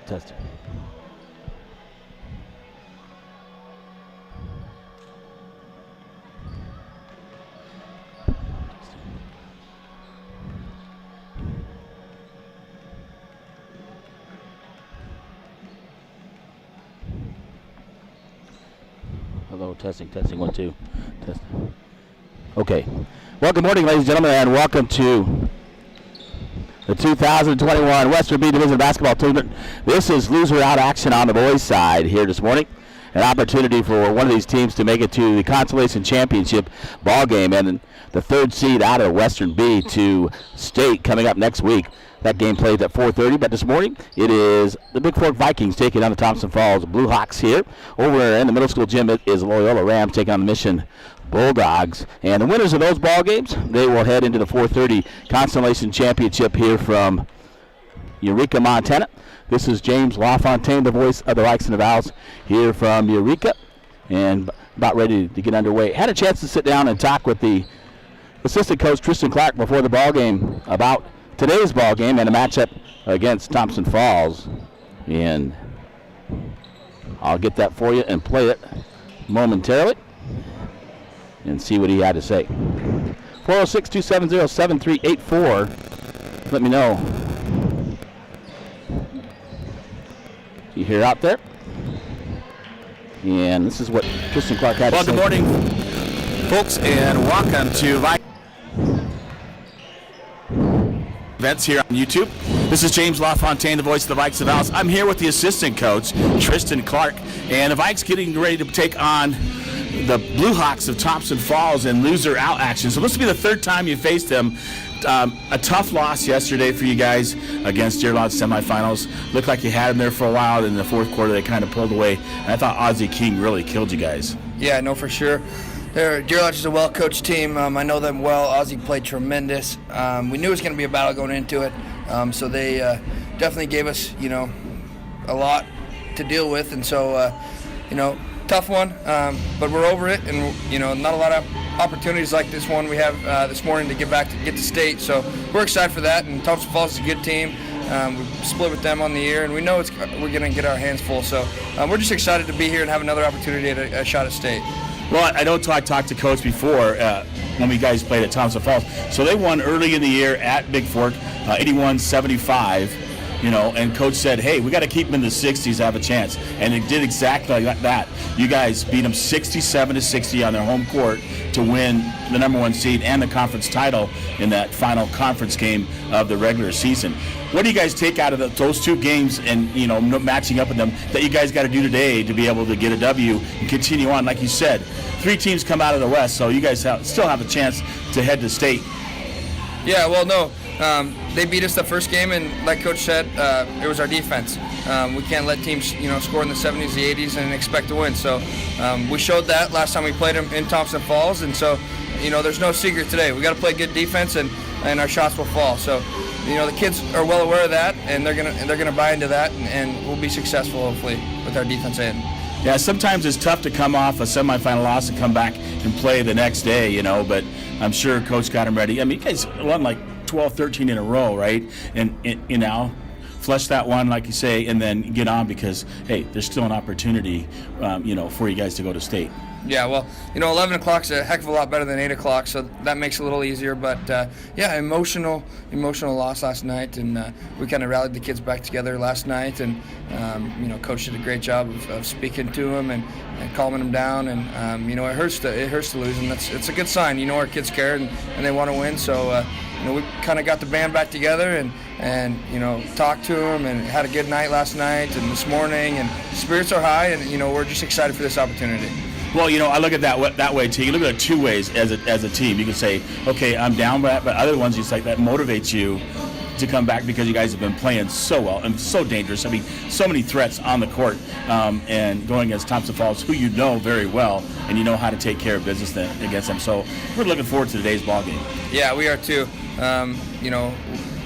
Testing. Hello, testing, 1, 2. Testing. Okay. Well, good morning, ladies and gentlemen, and welcome to the 2021 Western B Division Basketball Tournament. This is loser out action on the boys' side here this morning. An opportunity for one of these teams to make it to the Consolation Championship ball game, and the third seed out of Western B to state coming up next week. That game plays at 4:30, but this morning it is the Bigfork Vikings taking on the Thompson Falls Bluehawks here. Over in the middle school gym it is Loyola Rams taking on the Mission Bulldogs. And the winners of those ball games, they will head into the 4:30 Consolation Championship here from Eureka, Montana. This is James LaFontaine, the voice of the Vikes and the Vows, here from Eureka, and about ready to get underway. Had a chance to sit down and talk with the assistant coach Tristan Clark before the ball game about today's ball game and a matchup against Thompson Falls, and I'll get that for you and play it momentarily and see what he had to say. 406-270-7384. Let me know. You hear out there? And this is what Tristan Clark had to say. Well, good morning, folks, and welcome to Vikings events here on YouTube. This is James LaFontaine, the voice of the Vikes of Alice. I'm here with the assistant coach, Tristan Clark, and the Vikes getting ready to take on the Bluehawks of Thompson Falls in loser out action. So this will be the third time you faced them. A tough loss yesterday for you guys against Deer Lodge semifinals. Looked like you had them there for a while. In the fourth quarter, they kind of pulled away. And I thought Ozzie King really killed you guys. Yeah, no, for sure. Deer Lodge is a well-coached team. I know them well. Ozzie played tremendous. We knew it was going to be a battle going into it. So they definitely gave us, a lot to deal with. And so, tough one. But we're over it. And, not a lot of opportunities like this one we have this morning to get to state. So we're excited for that. And Thompson Falls is a good team. We split with them on the year, and we know we're going to get our hands full. So we're just excited to be here and have another opportunity at a shot at state. Well, I know I talked to Coach before when we guys played at Thompson Falls. So they won early in the year at Bigfork, 81-75, and Coach said, hey, we got to keep them in the 60s to have a chance. And it did exactly like that. You guys beat them 67-60 on their home court to win the number one seed and the conference title in that final conference game of the regular season. What do you guys take out of those two games and, matching up with them that you guys got to do today to be able to get a W and continue on? Like you said, 3 teams come out of the West, so you guys still have a chance to head to state. Yeah, well, no. They beat us the first game, and like Coach said, it was our defense. We can't let teams, score in the 70s, the 80s, and expect to win. So we showed that last time we played them in Thompson Falls, and so, there's no secret today. We got to play good defense, and our shots will fall. So, the kids are well aware of that, and they're gonna buy into that, and we'll be successful hopefully with our defense end. Yeah, sometimes it's tough to come off a semifinal loss and come back and play the next day, but I'm sure Coach got them ready. I mean, you guys won like 12, 13 in a row, right? And flush that one, like you say, and then get on because, hey, there's still an opportunity, for you guys to go to state. Yeah, well, 11 o'clock's a heck of a lot better than 8 o'clock, so that makes it a little easier. But, emotional loss last night, and we kind of rallied the kids back together last night, and, Coach did a great job of speaking to them and calming them down, and, it hurts to lose, and it's a good sign. Our kids care, and they want to win, so, we kind of got the band back together and talked to them and had a good night last night and this morning, and spirits are high, and, we're just excited for this opportunity. Well, I look at that way too. You look at it 2 ways as a team. You can say, okay, I'm down by that, but other ones just like that motivates you to come back because you guys have been playing so well and so dangerous. I mean, so many threats on the court and going against Thompson Falls, who you know very well, and you know how to take care of business against them. So we're looking forward to today's ball game. Yeah, we are too.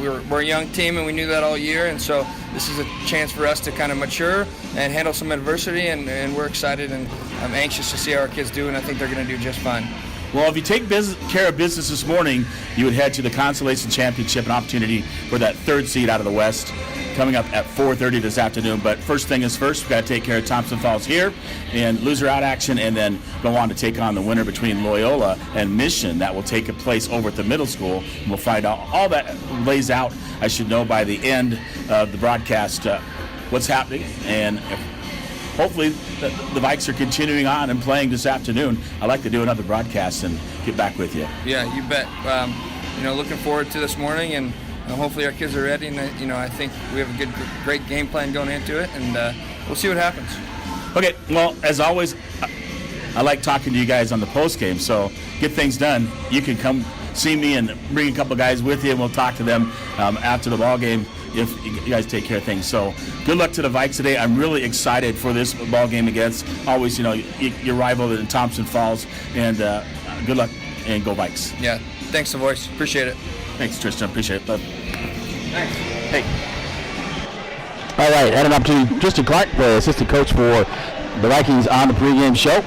We're a young team, and we knew that all year, and so this is a chance for us to kind of mature and handle some adversity, and we're excited, and I'm anxious to see how our kids do, and I think they're going to do just fine. Well, if you take care of business this morning, you would head to the Consolation Championship, an opportunity for that third seed out of the West. coming up at 4:30 this afternoon. But first thing is first, we've got to take care of Thompson Falls here in loser out action, and then go on to take on the winner between Loyola and Mission. That will take place over at the middle school. And we'll find out all that lays out. I should know by the end of the broadcast what's happening, and hopefully the Vikes are continuing on and playing this afternoon. I'd like to do another broadcast and get back with you. Yeah, you bet. Looking forward to this morning, and hopefully our kids are ready. And I think we have a great game plan going into it, and we'll see what happens. Okay, well, as always, I like talking to you guys on the post game. So get things done. You can come see me and bring a couple guys with you, and we'll talk to them after the ball game if you guys take care of things. So good luck to the Vikes today. I'm really excited for this ball game against always, your rival in Thompson Falls. And good luck and go Vikes. Yeah, thanks, the voice. Appreciate it. Thanks, Tristan. Appreciate it, bud. Thanks. Hey. All right, heading up to Tristan Clark, the assistant coach for the Vikings on the pregame show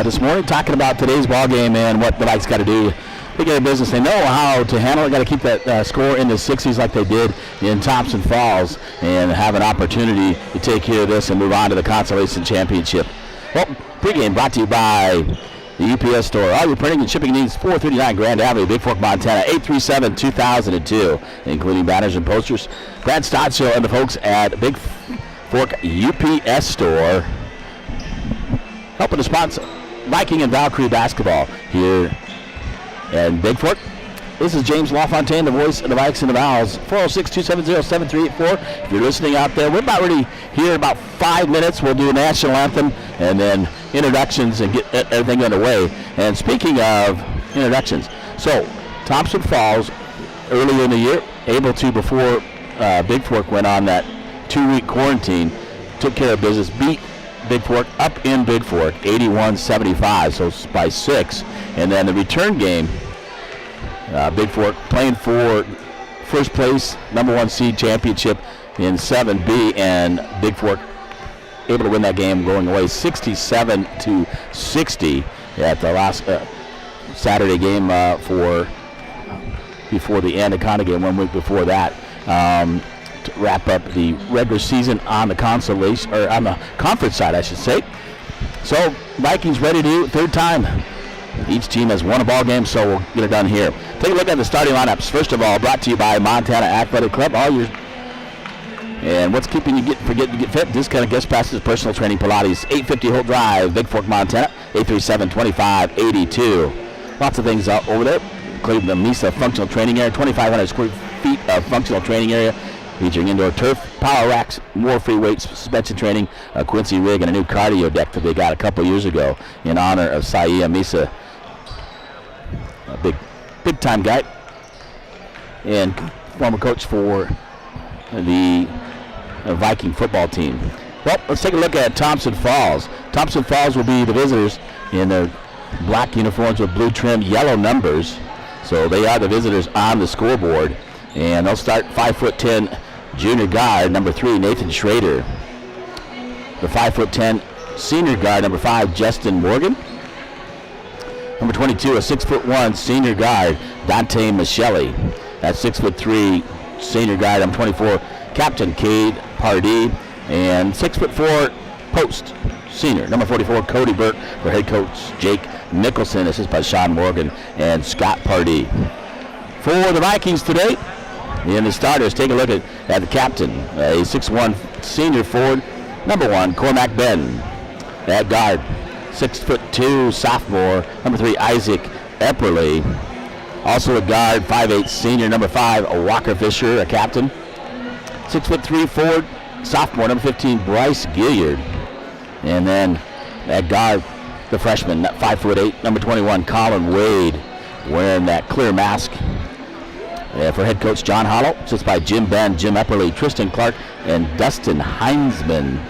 this morning, talking about today's ball game and what the Vikes got to do. They get a business. They know how to handle it. Got to keep that score in the 60s like they did in Thompson Falls and have an opportunity to take care of this and move on to the Consolation Championship. Well, pregame brought to you by the UPS store. All your printing and shipping needs, 439 Grand Avenue, Bigfork, Montana, 837-2002, including banners and posters. Brad Stottshill and the folks at Bigfork UPS store helping to sponsor Viking and Valkyrie basketball here in Bigfork. This is James LaFontaine, the voice of the Vikes and the Vals. 406-270-7384. If you're listening out there, we're about ready here in about 5 minutes. We'll do a national anthem and then introductions and get everything underway. And speaking of introductions, so Thompson Falls earlier in the year, able to, before Bigfork went on that 2-week quarantine, took care of business, beat Bigfork up in Bigfork 81-75, so by 6. And then the return game, Bigfork playing for first place, number 1 seed championship in 7B, and Bigfork able to win that game, going away 67-60 at the last Saturday game before the Anaconda game 1 week before that. To wrap up the regular season on the consolation, or on the conference side, I should say. So Vikings ready to do third time. Each team has won a ball game, so we'll get it done here. Take a look at the starting lineups. First of all, brought to you by Montana Athletic Club. And what's keeping you from getting to get fit? This kind of guest passes, personal training, Pilates, 850 Holt Drive, Bigfork, Montana, 837-2582. Lots of things over there, including the Mesa Functional Training Area, 2,500 square feet of functional training area, featuring indoor turf, power racks, more free weights, suspension training, a Quincy rig, and a new cardio deck that they got a couple years ago in honor of Saia Mesa, a big time guy, and former coach for the Viking football team. Well, let's take a look at Thompson Falls. Thompson Falls will be the visitors in their black uniforms with blue trim, yellow numbers. So they are the visitors on the scoreboard. And they'll start 5'10" junior guard, number 3, Nathan Schrader. The 5'10" senior guard, number 5, Justin Morgan. Number 22, a 6'1" senior guard, Dante Michelli. That's 6'3" senior guard, number 24, Captain Cade Pardee. And 6'4" post senior, number 44, Cody Burke, for head coach Jake Nicholson, assisted by Sean Morgan and Scott Pardee. For the Vikings today, in the starters, take a look at the captain, a 6'1" senior forward, number 1, Cormac Ben. At guard, 6'2" sophomore, number 3, Isaac Epperly. Also at guard, 5'8" senior, number 5, Walker Fisher, a captain. 6'3" forward, sophomore, number 15, Bryce Gilliard. And then at guard, the freshman, 5'8", number 21, Colin Wade, wearing that clear mask. For head coach John Hollow, assisted by Jim Ben, Jim Epperly, Tristan Clark, and Dustin Heinzman,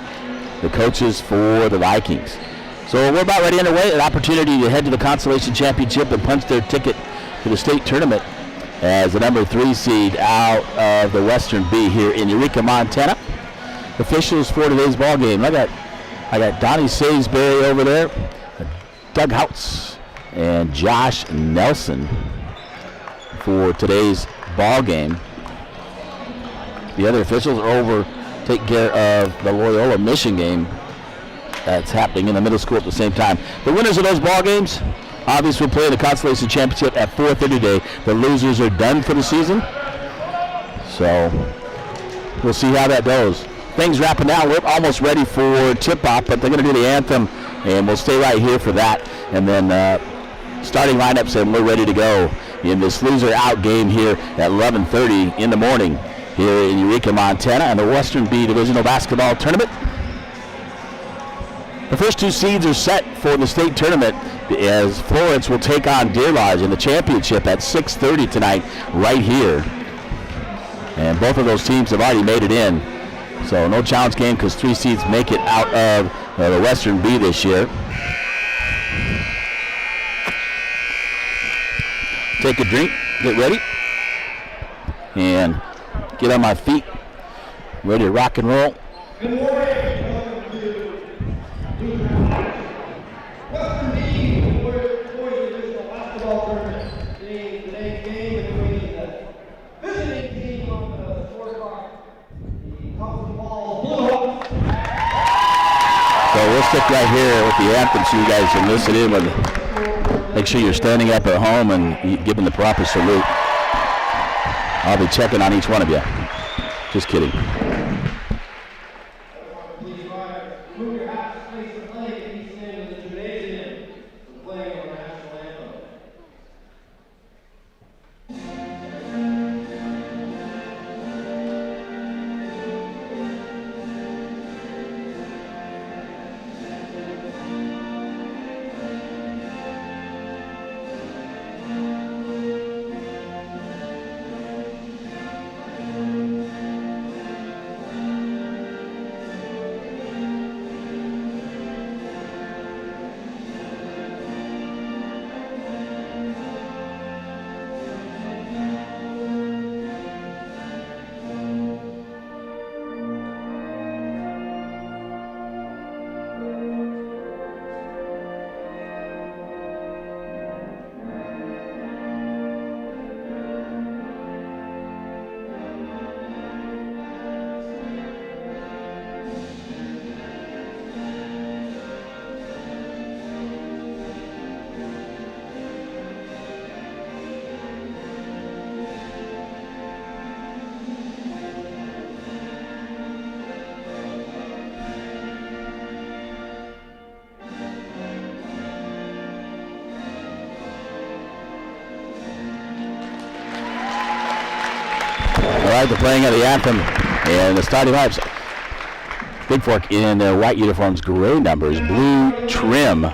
the coaches for the Vikings. So we're about ready underway, an opportunity to head to the Consolation Championship and punch their ticket to the state tournament as the number 3 seed out of the Western B here in Eureka, Montana. Officials for today's ball game. I got Donnie Salisbury over there, Doug Houts, and Josh Nelson for today's ball game. the other officials are over taking care of the Loyola Mission game that's happening in the middle school at the same time. The winners of those ball games obviously will play the Constellation Championship at 4:30 today. The losers are done for the season. So we'll see how that goes. Things wrapping down. We're almost ready for tip-off, but they're going to do the anthem, and we'll stay right here for that. And then starting lineups, and we're ready to go in this loser-out game here at 11:30 in the morning here in Eureka, Montana, and the Western B Divisional Basketball Tournament. The first two seeds are set for the state tournament as Florence will take on Deer Lodge in the championship at 6:30 tonight right here. And both of those teams have already made it in. So no challenge game because 3 seeds make it out of the Western B this year. Take a drink, get ready, and get on my feet, ready to rock and roll. Good morning. Welcome to Western B Divisional Basketball Tournament. Today's game between the visiting team on the scorecard, the Thompson Bluehawks. So we'll stick right here with the anthem so you guys can listen in. Make sure you're standing up at home and giving the proper salute. I'll be checking on each one of you. Just kidding. Please rise, move your hats, place the flag, and be standing with the gymnasium, playing our national anthem. All right, the playing of the anthem and the starting lineups. Bigfork in their white uniforms, gray numbers, blue trim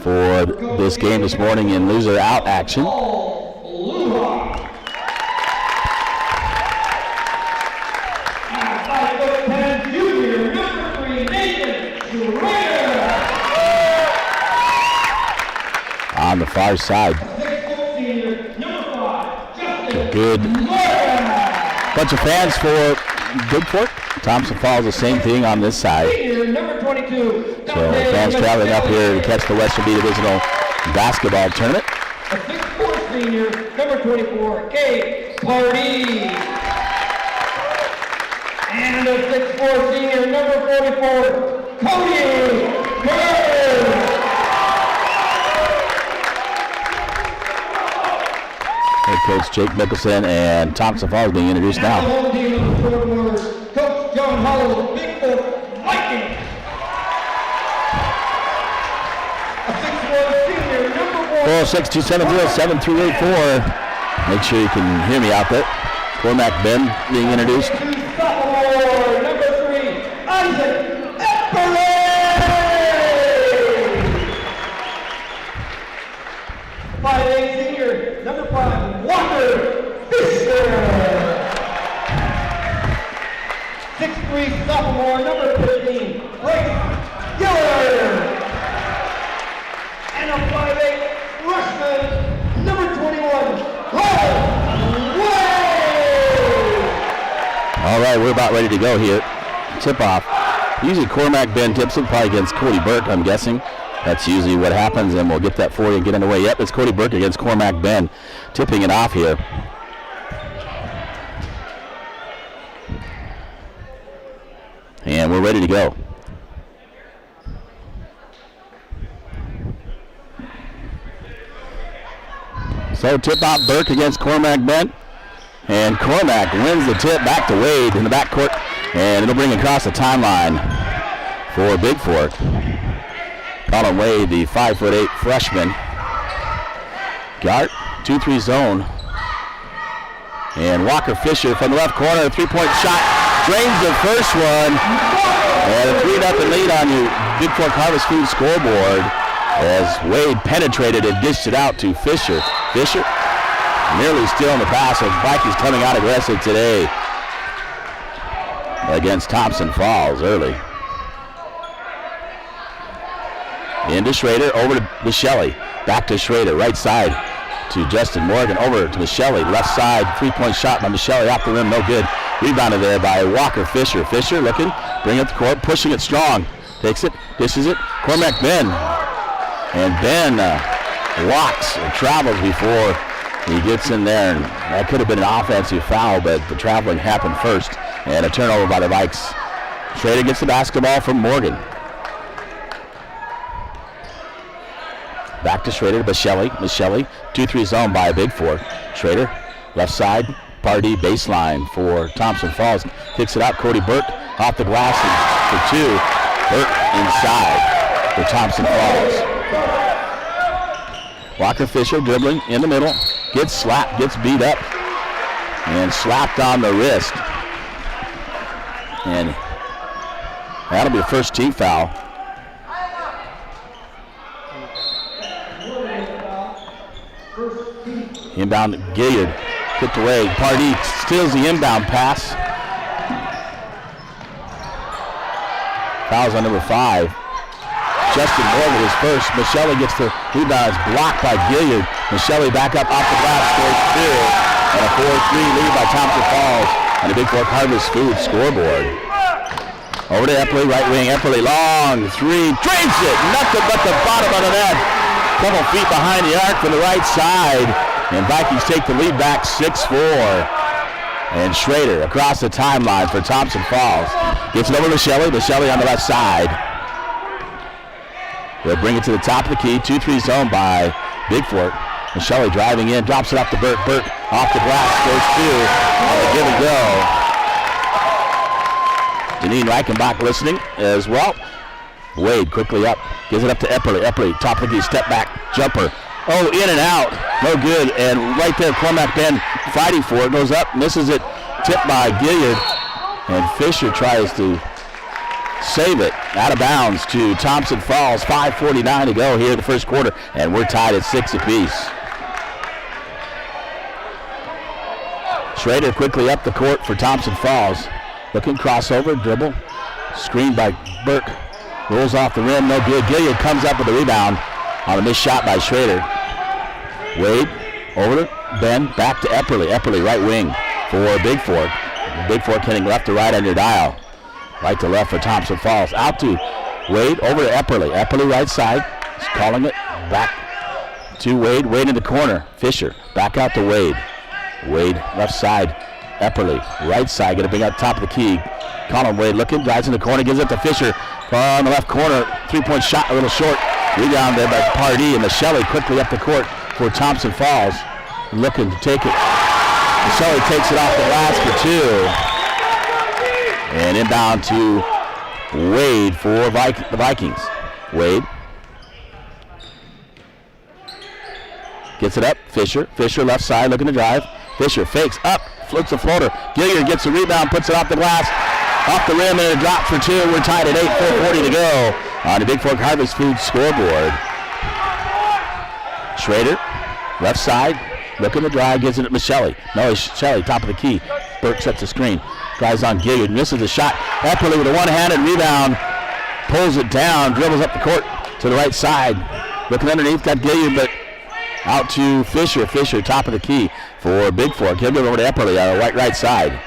for this game this morning in loser out action. On the far side. Good bunch of fans for Bigfork. Thompson Falls, the same thing on this side. So fans traveling up here to catch the Western B Divisional Basketball Tournament. A 6'4" senior, number 24, Kate Party. And a 6'4" senior, number 44, Cody Bird. Head coach Jake Mickelson and Thompson Falls being introduced now. Home team on the scoreboard, Coach John Hollow, Bigfork Vikings. A 6'1" senior, number 46270-7384. Make sure you can hear me out there. Cormac Ben being introduced. Sophomore, number 3, Isaac Epperley. 5'8" senior, number 5, Walker Fisher. 6'3" sophomore, number 15, Grace Gillard. And a 5'8" freshman, number 21, Cole Way. All right, we're about ready to go here. Tip off. Usually Cormac Ben tips it, probably against Cody Burke, I'm guessing. That's usually what happens, and we'll get that for you and get underway. Yep, it's Cody Burke against Cormac Ben tipping it off here. And we're ready to go. So tip out Burke against Cormac Bent. And Cormac wins the tip back to Wade in the backcourt. And it'll bring across the timeline for Bigfork. Colin Wade, the 5'8" freshman. Gart, 2-3 zone. And Walker Fisher from the left corner, a three-point shot. Drains the first one. And a 3-0 lead on your Bigfork Harvest Food scoreboard as Wade penetrated and dished it out to Fisher. Fisher nearly stealing the pass, as Vikings coming out aggressive today against Thompson Falls early. Into Schrader, over to Michelli. Back to Schrader, right side to Justin Morgan, over to Michelli. Left side, three-point shot by Michelli, off the rim, no good. Rebounded there by Walker Fisher. Fisher looking, bring up the court, pushing it strong. Takes it, dishes it. Cormac Ben. And Ben walks or travels before he gets in there. And that could have been an offensive foul, but the traveling happened first. And a turnover by the Vikes. Schrader gets the basketball from Morgan. Back to Schrader, Michelli. Michelli, 2-3 zone by Bigfork. Schrader, left side, Pardee baseline for Thompson Falls. Kicks it out, Cody Burke off the glass for two. Burke inside for Thompson Falls. Walker Fisher dribbling in the middle. Gets slapped, gets beat up, and slapped on the wrist. And that'll be a first team foul. Inbound, Gilliard kicked away. Pardee steals the inbound pass. Fouls on number 5. Justin Morgan is first. Michelli gets the rebound. It's blocked by Gilliard. Michelli back up off the glass, scores 2. And a 4-3 lead by Thompson Falls on the Bigfork Harvest Food scoreboard. Over to Eppley, right wing. Eppley, long three, drains it. Nothing but the bottom of the net. Couple feet behind the arc from the right side. And Vikings take the lead back 6-4. And Schrader across the timeline for Thompson Falls. Gets it over to Michelli. Michelli on the left side. They'll bring it to the top of the key. 2-3 zone by Bigfork. Michelli driving in, drops it off to Burke. Burke off the glass, goes 2. And a give and go. Janine Reichenbach listening as well. Wade quickly up, gives it up to Epperly. Epperly, top of the key, step back, jumper. Oh, in and out, no good. And right there, Cormac Ben fighting for it, goes up, misses it, tipped by Gilliard. And Fisher tries to save it out of bounds to Thompson Falls. 5:49 to go here in the first quarter, and we're tied at 6 apiece. Schrader quickly up the court for Thompson Falls. Looking crossover, dribble, screened by Burke. Rolls off the rim, no good. Gilliard comes up with a rebound on a missed shot by Schrader. Wade over to Ben, back to Epperly. Epperly right wing for Bigfork. Bigfork hitting left to right on your dial. Right to left for Thompson Falls. Out to Wade, over to Epperly. Epperly right side, he's calling it back to Wade. Wade in the corner. Fisher back out to Wade. Wade left side. Epperly right side, going to bring up top of the key. Colin Wade looking, drives in the corner, gives it to Fisher on the left corner. 3-point shot, a little short. Rebound there by Pardee, and Michelli quickly up the court for Thompson Falls. Looking to take it. Michelli takes it off the glass for 2. And inbound to Wade for the Vikings. Wade gets it up. Fisher. Fisher left side looking to drive. Fisher fakes up, flips a floater. Gilliard gets the rebound, puts it off the glass, off the rim, and a drop for 2. We're tied at 8, 4:40 to go on the Bigfork Harvest Food scoreboard. Schrader, left side, looking to drive, gives it to Michelli. No, it's Michelli, top of the key. Burke sets the screen. Drives on Gilliard, misses the shot. Epperly with a one-handed rebound, pulls it down, dribbles up the court to the right side. Looking underneath, got Gilliard, but out to Fisher. Fisher, top of the key for Bigfork. He'll give it over to Epperly on the right side.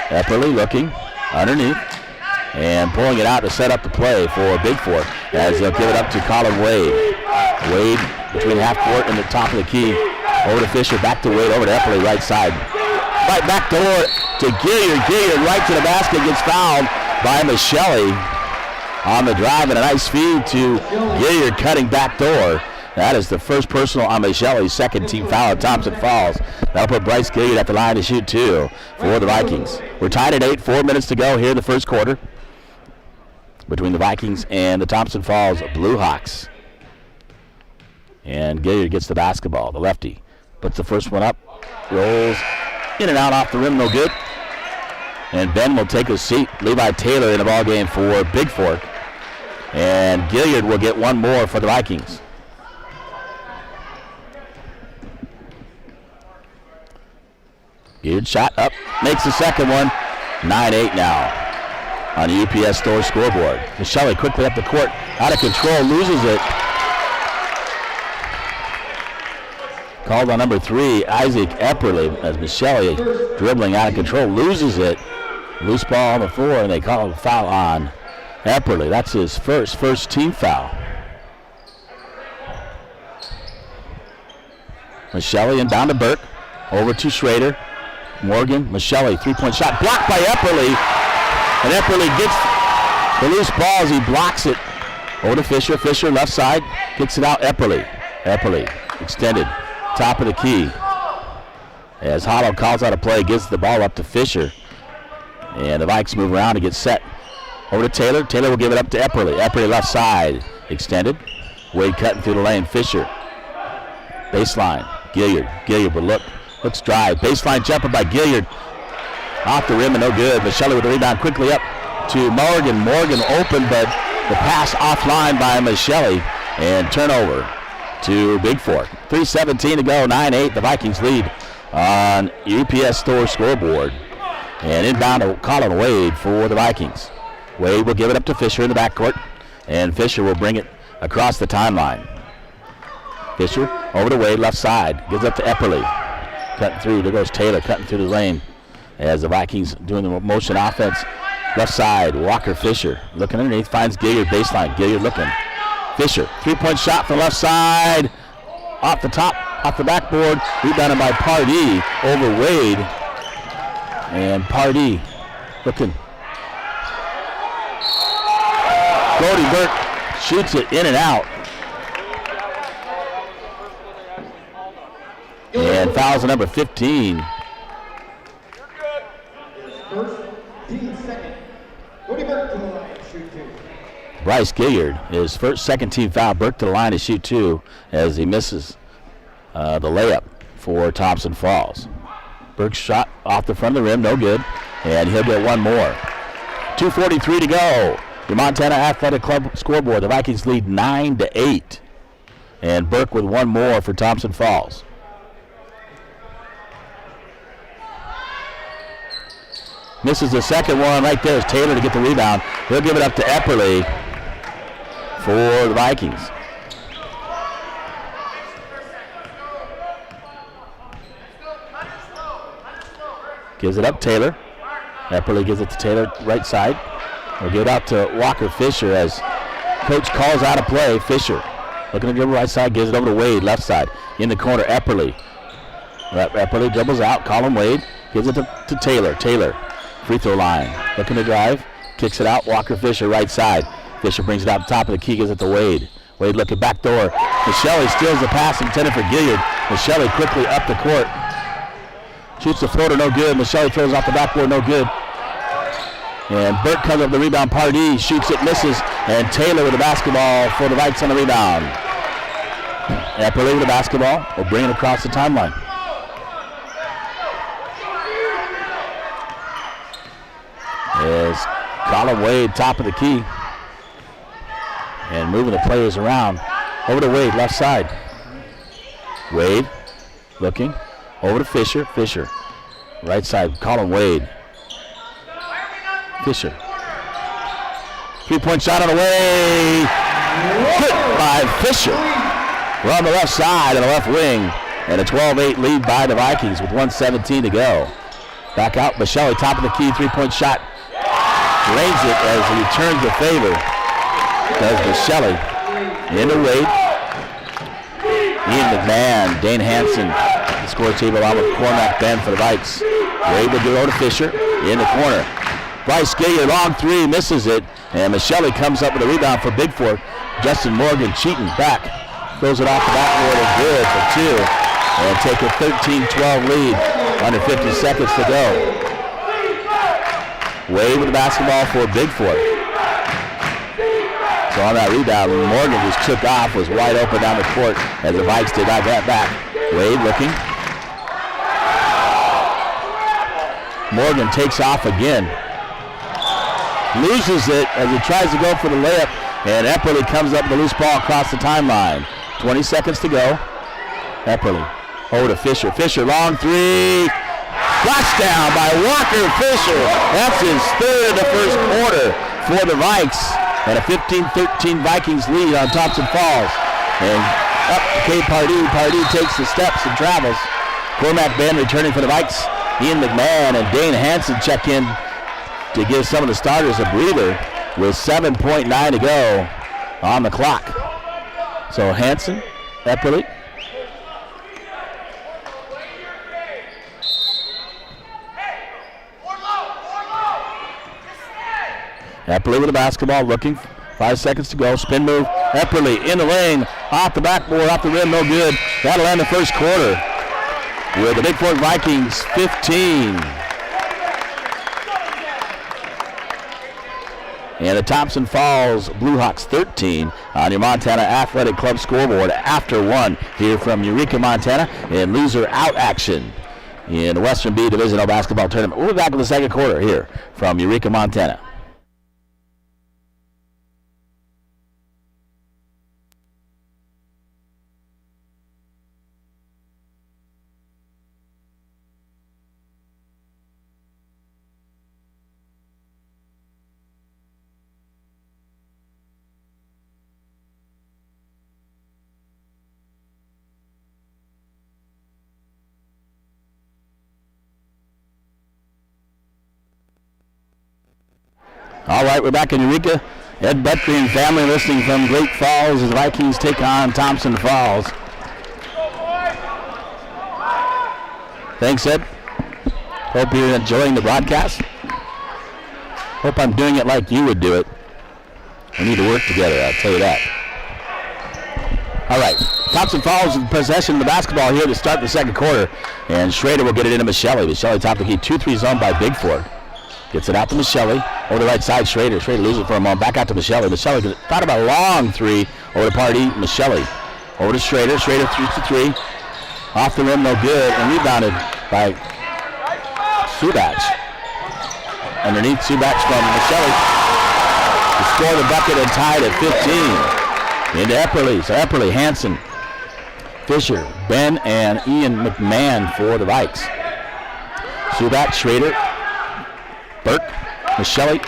Epperly looking underneath and pulling it out to set up the play for Bigfork as they'll give it up to Colin Wade. Wade between half court and the top of the key. Over to Fisher, back to Wade, over to Epperly, right side. Right back door to Gilliard. Gilliard right to the basket, gets fouled. by Michelli on the drive, and a nice feed to Gilliard cutting back door. That is the first personal on Michelli's second team foul at Thompson Falls. That'll put Bryce Gilliard at the line to shoot 2 for the Vikings. We're tied at 8, 4 minutes to go here in the first quarter between the Vikings and the Thompson Falls Bluehawks. And Gilliard gets the basketball, the lefty. Puts the first one up, rolls in and out off the rim, no good. And Ben will take his seat. Levi Taylor in the ball game for Bigfork. And Gilliard will get one more for the Vikings. Gilliard shot up, makes the second one. 9-8 now on the UPS Store scoreboard. Michelli quickly up the court, out of control, loses it. Called on number 3, Isaac Epperly, as Michelli dribbling out of control, loses it. Loose ball on the floor, and they call a foul on Epperly. That's his first team foul. Michelli and down to Burke. Over to Schrader. Morgan, Michelli, three-point shot blocked by Epperly. And Epperly gets the loose ball as he blocks it. Over to Fisher. Fisher left side, gets it out. Epperly extended, top of the key. As Hollow calls out a play, gives the ball up to Fisher. And the Vikes move around to get set. Over to Taylor. Taylor will give it up to Epperly. Epperly left side, extended. Wade cutting through the lane. Fisher. Baseline. Gilliard will looks drive. Baseline jumper by Gilliard. Off the rim and no good. Michelli with the rebound quickly up to Morgan. Morgan open, but the pass offline by Michelli. And turnover to Bigfork. 3:17 to go. 9-8. The Vikings lead on UPS Store scoreboard. And inbound to Colin Wade for the Vikings. Wade will give it up to Fisher in the backcourt. And Fisher will bring it across the timeline. Fisher over to Wade, left side. Gives up to Epperly. Cutting through. There goes Taylor cutting through the lane. As the Vikings doing the motion offense. Left side, Walker Fisher. Looking underneath, finds Gilliard baseline. Gilliard looking. Fisher, three-point shot from left side. Off the top, off the backboard. Rebounded by Pardee over Wade. And Pardee looking. Cody Burke shoots it in and out. And fouls on number 15. First, team second. Cody Burke to the line, shoot 2. Bryce Gilliard, his second team foul. Burke to the line to shoot 2 as he misses the layup for Thompson Falls. Burke's shot off the front of the rim, no good, and he'll get one more. 2:43 to go. The Montana Athletic Club scoreboard. The Vikings lead 9-8, and Burke with one more for Thompson Falls. Misses the second one. Right there is Taylor to get the rebound. He'll give it up to Epperly for the Vikings. Gives it up Taylor. Epperly gives it to Taylor right side. We'll give it out to Walker Fisher as coach calls out a play. Fisher looking to dribble right side, gives it over to Wade left side. In the corner, Epperly. Epperly dribbles out. Colin Wade gives it to Taylor. Taylor, free throw line. Looking to drive. Kicks it out. Walker Fisher right side. Fisher brings it out top of the key, gives it to Wade. Wade looking back door. Michelli steals the pass intended for Gilliard. Michelli quickly up the court. Shoots the floater, no good. Michelli throws off the backboard, no good. And Burke comes up the rebound. Pardee shoots it, misses. And Taylor with the basketball for the Vikes on the rebound. Epperly with the basketball will bring it across the timeline. Is Colin Wade top of the key. And moving the players around. Over to Wade, left side. Wade looking. Over to Fisher. Fisher. Right side, Colin Wade. Fisher. Three-point shot on the way. Good by Fisher. We're on the left side and the left wing. And a 12-8 lead by the Vikings with 1:17 to go. Back out, Michelli, top of the key, three-point shot. Drains it as he returns the favor. Does Michelli. Into Wade. Ian McMahon, Dane Hansen, the score table along with Cormac Ben for the Vikes. Wade will go to Fisher in the corner. Bryce Gilliard, long three, misses it. And Michelle comes up with a rebound for Bigfork. Justin Morgan cheating back. Throws it off the backboard and good for two. And take a 13-12 lead. Under 50 seconds to go. Wade with the basketball for Bigfork. So on that rebound, Morgan just took off, was wide open down the court as the Vikes did not get back. Wade looking. Morgan takes off again. Loses it as he tries to go for the layup, and Epperly comes up with a loose ball across the timeline. 20 seconds to go. Epperly over to Fisher. Fisher, long three. Touchdown by Walker Fisher. That's his third in the first quarter for the Vikes. And a 15-13 Vikings lead on Thompson Falls. And up to Kay Pardee. Pardee takes the steps and travels. Cormac Ben returning for the Vikes. Ian McMahon and Dane Hansen check in to give some of the starters a breather with 7.9 to go on the clock. So Hansen, Epperly. Epperly with the basketball, looking. 5 seconds to go. Spin move. Epperly in the lane. Off the backboard, off the rim, no good. That'll end the first quarter with the Bigfork Vikings 15. And the Thompson Falls Bluehawks 13 on your Montana Athletic Club scoreboard after one here from Eureka, Montana, in loser out action in the Western B Divisional Basketball Tournament. We'll be back in the second quarter here from Eureka, Montana. All right, we're back in Eureka. Ed Buttrey and family listening from Great Falls as the Vikings take on Thompson Falls. Thanks, Ed. Hope you're enjoying the broadcast. Hope I'm doing it like you would do it. We need to work together, I'll tell you that. All right, Thompson Falls in possession of the basketball here to start the second quarter. And Schrader will get it into Michelle. Michelle top of the key, 2-3 zone by Bigfork. Gets it out to Michelle. Over the right side, Schrader. Schrader loses it for a moment. Back out to Michelle. Michelle thought about a long three. Over to Pardee. Michelle. Over to Schrader. Schrader 3-3. Off the rim, no good. And rebounded by Subach. Underneath Subach from Michelle. To score the bucket and tied at 15. Into Epperly. So Epperly, Hansen, Fisher, Ben, and Ian McMahon for the Vikes. Subach, Schrader, Burke, Michelle,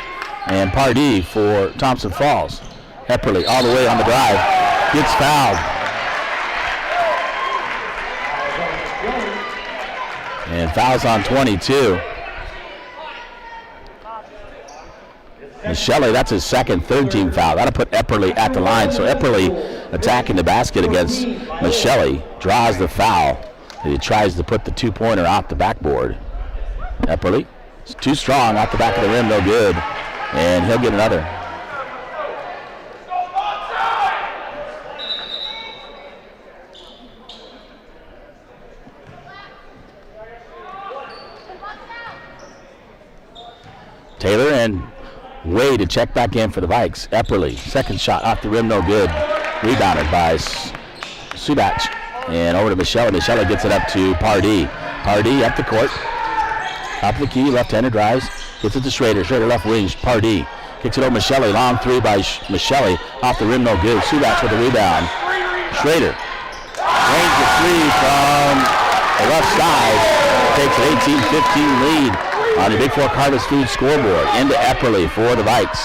and Pardee for Thompson Falls. Epperly all the way on the drive. Gets fouled. And fouls on 22. Michelle, that's his second, third team foul. That'll put Epperly at the line. So Epperly attacking the basket against Michelle. Draws the foul. And he tries to put the two-pointer off the backboard. Epperly. It's too strong off the back of the rim, no good. And he'll get another. Taylor and Wade to check back in for the Vikes. Epperly, second shot off the rim, no good. Rebounded by Subach. And over to Michelle. Michelle gets it up to Pardee. Pardee up the court. Top of the key, left-handed drives. Gets it to Schrader. Schrader left wing. Pardee. Kicks it over Michelle. Long three by Michelle. Off the rim, no good. Subach with the rebound. Schrader. Range the three from the left side. Takes an 18-15 lead on the Bigfork Harvest Food scoreboard. Into Epperly for the Vikes.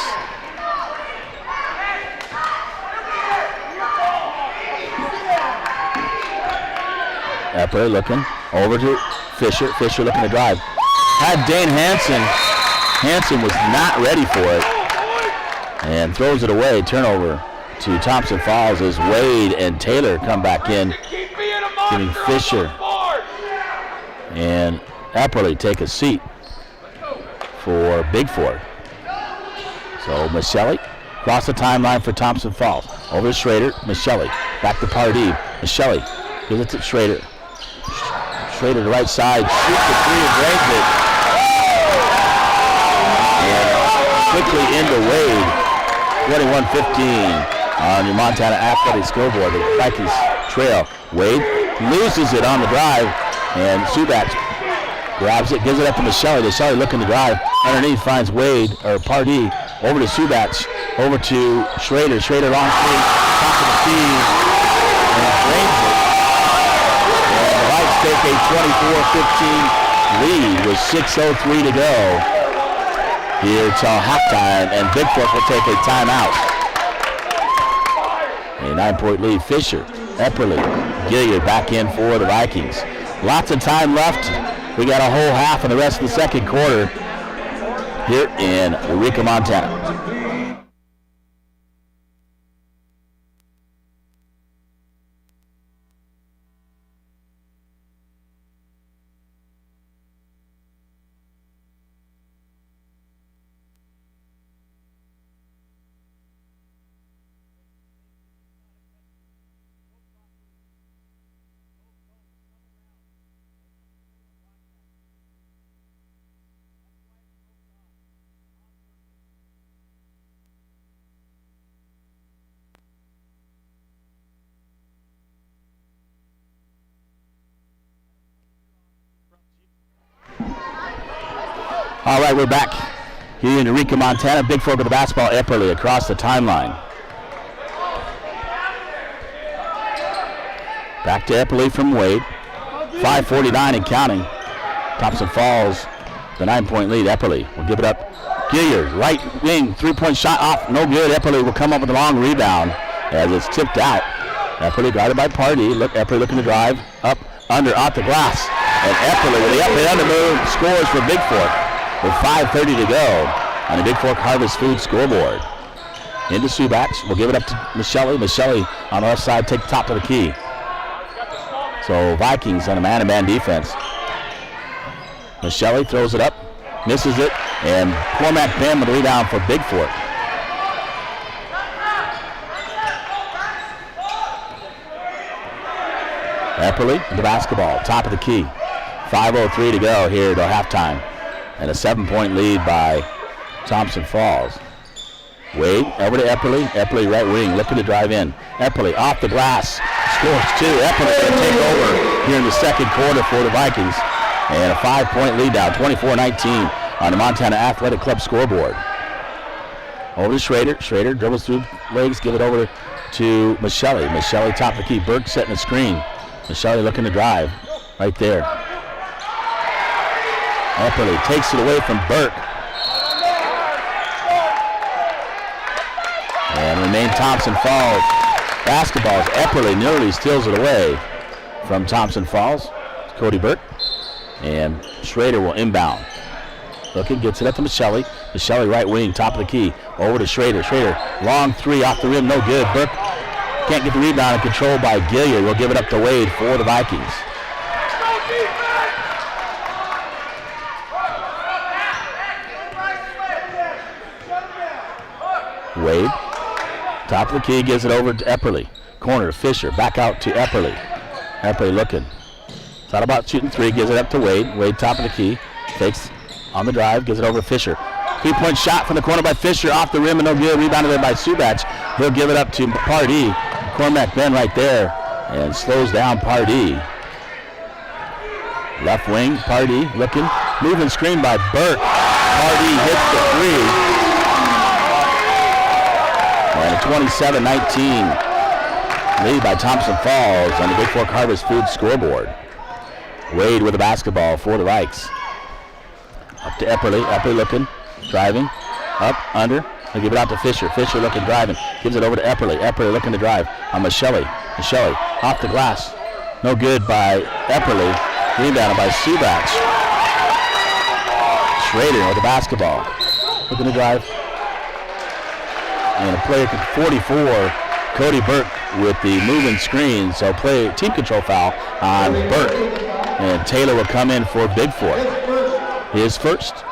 Epperly looking over to Fisher. Fisher looking to drive. Had Dane Hansen. Hansen was not ready for it. And throws it away. Turnover to Thompson Falls as Wade and Taylor come back in. Giving Fisher and Epperly take a seat. for Bigfork. So Michelli across the timeline for Thompson Falls. Over to Schrader. Michelli back to Pardee. Michelli gives it to Schrader. Schrader to the right side. Shoots the three and drains it. And quickly into Wade. 21-15 on your Montana Athletic scoreboard. The Vikings trail. Wade loses it on the drive. And Subats grabs it, gives it up to Michelli. Michelli looking to drive. Underneath finds Wade, or Pardee. Over to Subats. Over to Schrader. Schrader long three. Top of the key. And drains it. And the Vikes take a 24-15 lead with 6:03 to go here till halftime. And Bigfork will take a timeout. A 9-point lead. Fisher, Epperly, Gilliard back in for the Vikings. Lots of time left. We got a whole half and the rest of the second quarter here in Eureka, Montana. All right, we're back here in Eureka, Montana. Bigfork with the basketball. Epperly across the timeline. Back to Epperly from Wade. 5:49 and counting. Thompson Falls, the 9-point lead. Epperly will give it up. Gilliard, right wing, three-point shot off, no good. Epperly will come up with a long rebound as it's tipped out. Epperly guarded by Pardee. Epperly looking to drive up, under, off the glass. And Epperly with the up and under move scores for Bigfork. With 5:30 to go on the Bigfork Harvest Food scoreboard. Into Subats. We'll give it up to Michelli. Michelli on the left side, take the top of the key. So Vikings on a man-to-man defense. Michelli throws it up, misses it, and Cormac Ben with the rebound for Bigfork. Epperly with the basketball, top of the key. 5:03 to go here till halftime. And a 7-point lead by Thompson Falls. Wade over to Epperly. Epperly right wing looking to drive in. Epperly off the glass. Scores two. Epperly going to take over here in the second quarter for the Vikings. And a 5-point lead now, 24-19 on the Montana Athletic Club scoreboard. Over to Schrader. Schrader dribbles through legs, give it over to Michelli. Michelli top of the key. Burke setting the screen. Michelli looking to drive right there. Epperly takes it away from Burke. And remain Thompson Falls basketballs. Epperly nearly steals it away from Thompson Falls. It's Cody Burke. And Schrader will inbound. Looking, gets it up to Michelli. Michelli right wing, top of the key. Over to Schrader. Schrader, long three off the rim, no good. Burke can't get the rebound and controlled by Gilliard. We'll give it up to Wade for the Vikings. Wade, top of the key, gives it over to Epperly. Corner to Fisher, back out to Epperly. Epperly looking. Thought about shooting three, gives it up to Wade. Wade, top of the key, fakes on the drive, gives it over to Fisher. 3-point shot from the corner by Fisher, off the rim and no good. Rebounded there by Subats. He'll give it up to Pardee. Cormac Ben right there and slows down Pardee. Left wing, Pardee looking. Moving screen by Burke. Pardee hits the three. And a 27-19 lead by Thompson Falls on the Bigfork Harvest Food scoreboard. Wade with the basketball for the Vikes. Up to Epperly. Epperly looking, driving, up, under. They give it out to Fisher. Fisher looking, driving. Gives it over to Epperly. Epperly looking to drive on Michelli. Michelli off the glass. No good by Epperly. Rebounded by Subats. Schrader with the basketball. Looking to drive. And a player 44, Cody Burke with the moving screen. So team control foul on Burke. And Taylor will come in for Bigfork. His first.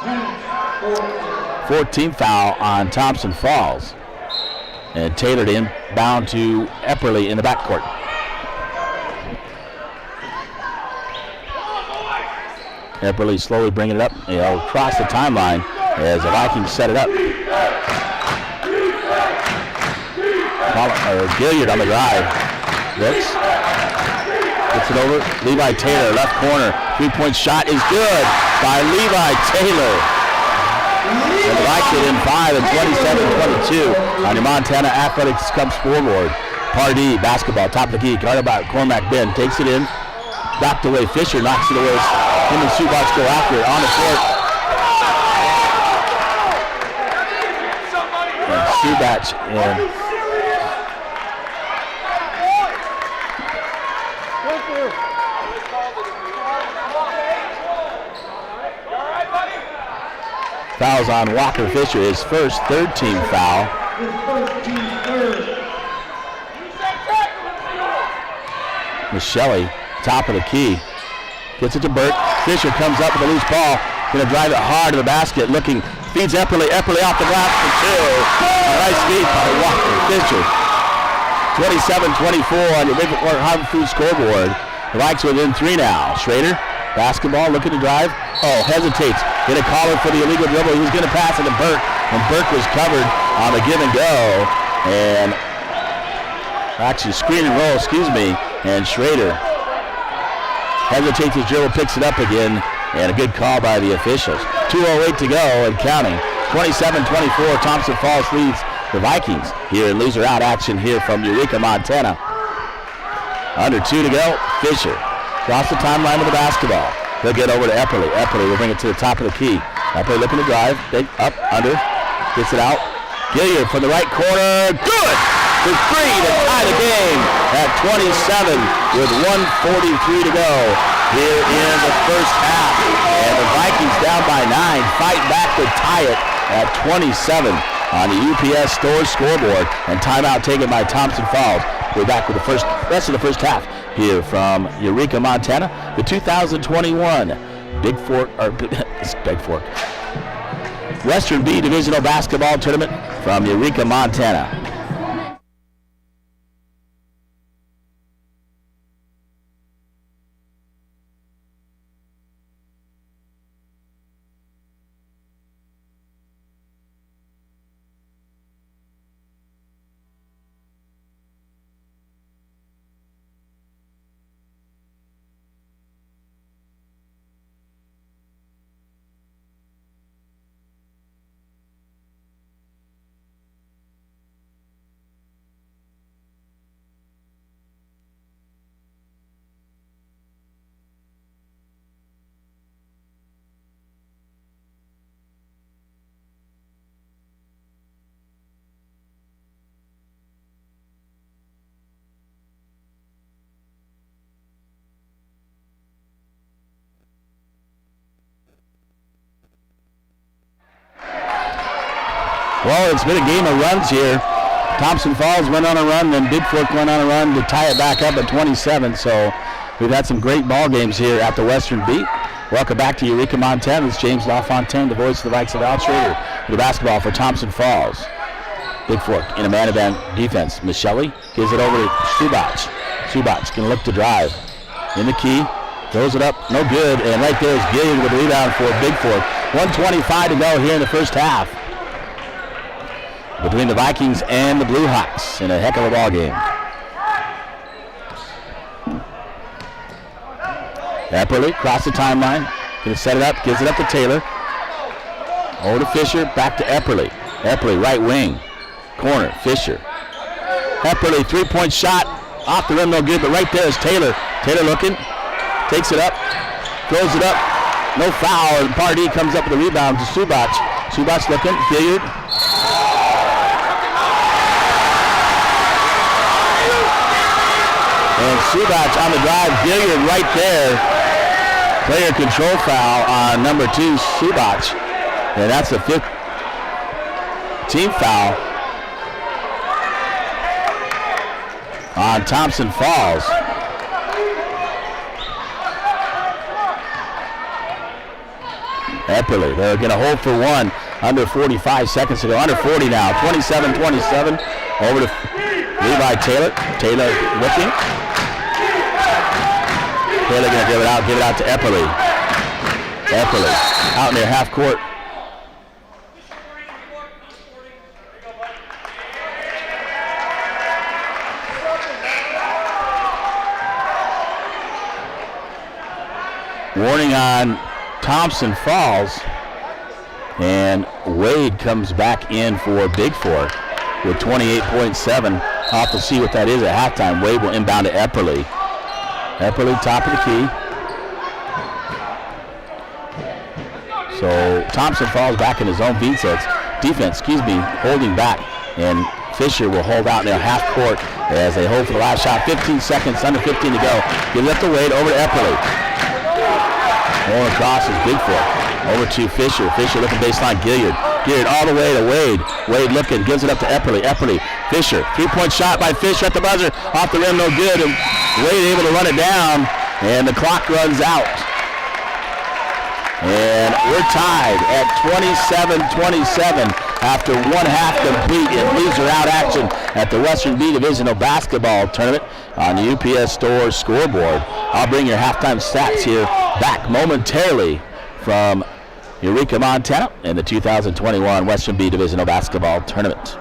14th foul on Thompson Falls. And Taylor inbound to Epperly in the backcourt. Epperly slowly bringing it up, across the timeline as the Vikings set it up. Gilliard on the drive. Looks. Gets it over. Levi Taylor, left corner. Three-point shot is good by Levi Taylor. And the Vikings in 5 and 27-22 on your Montana Athletics Cup scoreboard. Pardee basketball, top of the key. Guarded by Cormac Ben. Takes it in. Backed away. Fisher knocks it away. Him and Subach go after it on the court. And Subach and fouls on Walker Fisher, his first, third team foul. Michelli, top of the key. Gets it to Burt. Fisher comes up with a loose ball. Going to drive it hard to the basket. Looking, feeds Epperly. Epperly off the glass for two. Nice feed by Walker Fisher. 27-24 on your Bigfork Harvard Food scoreboard. The Vikes within 3 now. Schrader, basketball, looking to drive. Oh, hesitates. Get a collar for the illegal dribble. He was going to pass it to Burke, and Burke was covered on the give and go. And actually screen and roll, and Schrader hesitates his dribble, picks it up again, and a good call by the officials. 2:08 to go and counting. 27-24, Thompson Falls leads the Vikings here in loser out action here from Eureka, Montana. Under 2 to go, Fisher across the timeline with the basketball. He'll get over to Epperly. Epperly will bring it to the top of the key. Epperly looking to drive, big up, under, gets it out. Gilliard from the right corner, good! For 3 to tie the game at 27 with 1:43 to go here in the first half. And the Vikings down by 9, fight back to tie it at 27 on the UPS Store scoreboard. And timeout taken by Thompson Falls. We're back with the rest of the first half here from Eureka, Montana. The 2021 Bigfork Western B Divisional Basketball Tournament from Eureka, Montana. Well, it's been a game of runs here. Thompson Falls went on a run, then Bigfork went on a run to tie it back up at 27. So we've had some great ball games here at the Western Beat. Welcome back to Eureka, Montana. This is James LaFontaine, the voice of the Vikes of Al Schrader, with the basketball for Thompson Falls. Bigfork in a man-to-man defense. Michelli gives it over to Subach. Subach going to look to drive. In the key, throws it up, no good, and right there is Gilliard with the rebound for Bigfork. 1:25 to go here in the first half between the Vikings and the Bluehawks in a heck of a ball game. Epperly across the timeline, going to set it up, gives it up to Taylor. Over to Fisher, back to Epperly. Epperly, right wing, corner, Fisher. Epperly, three-point shot, off the rim, no good, but right there is Taylor. Taylor looking, takes it up, throws it up, no foul, and Pardee comes up with a rebound to Subach. Subach looking, Gilliard. And Subach on the drive, Gilliard right there. Player control foul on number 2, Subach. And that's the 5th team foul on Thompson Falls. Epperly, they're going to hold for one. Under 45 seconds to go. Under 40 now. 27-27. Over to Levi Taylor. Taylor looking. Taylor going to give it out. Give it out to Epperly. Epperly out near half court. Warning on Thompson Falls. And Wade comes back in for Bigfork with 28.7. I'll have to see what that is at halftime. Wade will inbound to Epperly. Epperly, top of the key. So Thompson Falls back in his own defense, holding back. And Fisher will hold out near half court as they hold for the last shot. 15 seconds, under 15 to go. Give it up to Wade, over to Epperly. Going across is Bigfork. Over to Fisher. Fisher looking baseline. Gilliard all the way to Wade. Wade looking, gives it up to Epperly. Epperly. Fisher. 3-point shot by Fisher at the buzzer. Off the rim, no good. And Wade able to run it down. And the clock runs out. And we're tied at 27-27 after one half complete in loser out action at the Western B Divisional Basketball Tournament on the UPS Store scoreboard. I'll bring your halftime stats here back momentarily from Eureka, Montana in the 2021 Western B Divisional Basketball Tournament.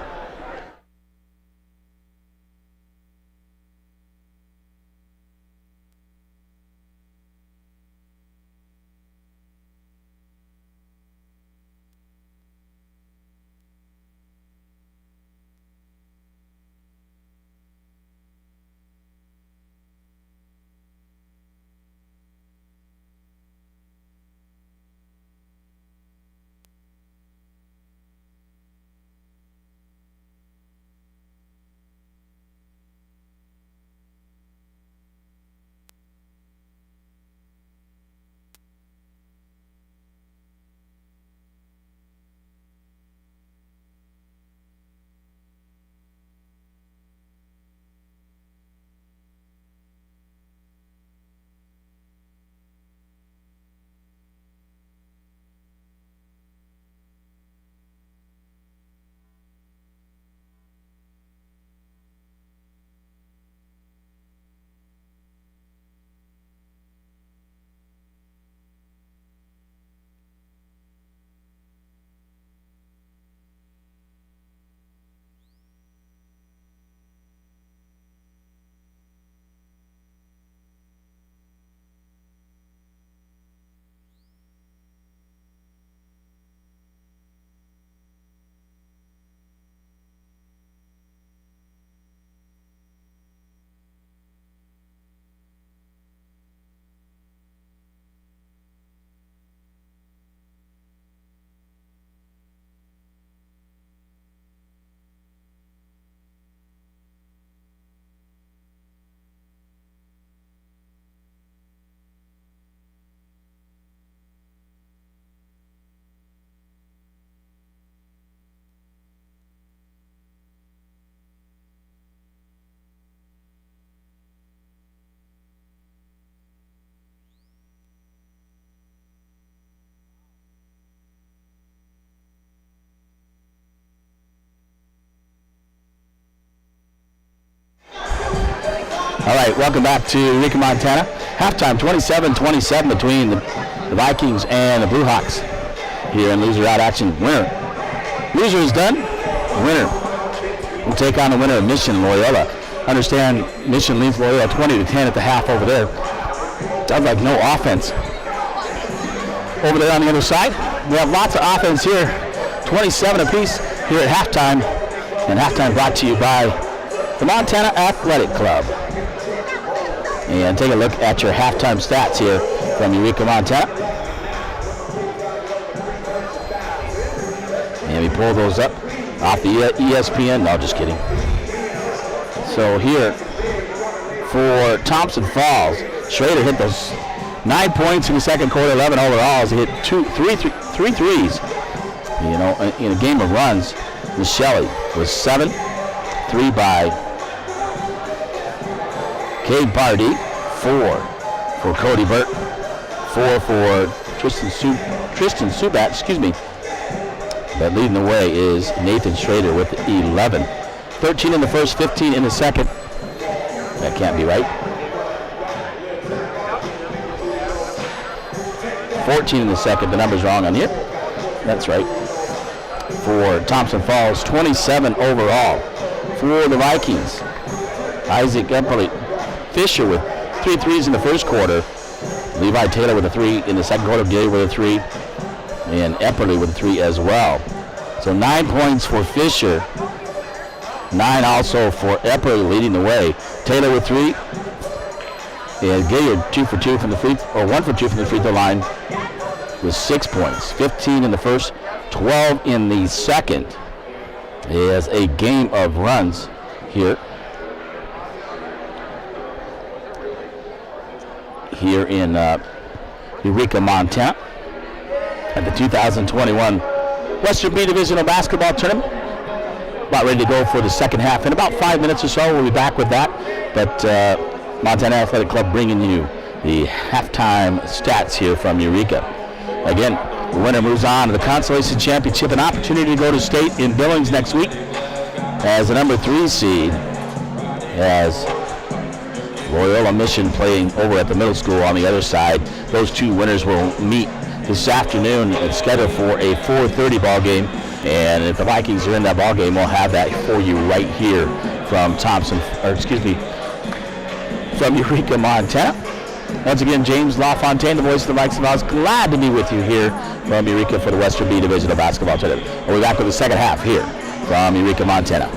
All right, welcome back to Eureka, Montana. Halftime, 27-27 between the Vikings and the Bluehawks here in loser out action. Winner. Loser is done. Winner will take on the winner of Mission Loyola. Understand Mission leads Loyola 20-10 at the half over there. Sounds like no offense. Over there on the other side, we have lots of offense here. 27 apiece here at halftime. And halftime brought to you by the Montana Athletic Club. And take a look at your halftime stats here from Eureka, Montana. And we pull those up off the ESPN. No, just kidding. So here for Thompson Falls, Schrader hit those 9 points in the second quarter, 11 overalls. He hit three threes. You know, in a game of runs, Michelli was 7, 3 by Cade Pardee, 4 for Cody Burt, 4 for Tristan Subat, excuse me. But leading the way is Nathan Schrader with 11. 13 in the first, 15 in the second. That can't be right. 14 in the second. The number's wrong on here. That's right. For Thompson Falls, 27 overall. For the Vikings, Isaac Epperly Fisher with 3 threes in the first quarter. Levi Taylor with a 3 in the second quarter. Gay with a 3. And Epperly with a 3 as well. So 9 points for Fisher. 9 also for Epperly leading the way. Taylor with 3. And Gilliard 2 for 2 from the 1 for 2 from the free throw line with 6 points. 15 in the first, 12 in the second. Is a game of runs here. Here in Eureka, Montana, at the 2021 Western B Divisional Basketball Tournament. About ready to go for the second half. In about 5 minutes or so, we'll be back with that. But Montana Athletic Club bringing you the halftime stats here from Eureka. Again, the winner moves on to the Consolation Championship, an opportunity to go to state in Billings next week as the number 3 seed, as Loyola Mission playing over at the middle school on the other side. Those two winners will meet this afternoon. It's scheduled for a 4:30 ball game, and if the Vikings are in that ball game, we'll have that for you right here from from Eureka, Montana. Once again, James LaFontaine, the voice of the Vikings. I was glad to be with you here from Eureka for the Western B Divisional Basketball Tournament. We'll be back with the second half here from Eureka, Montana.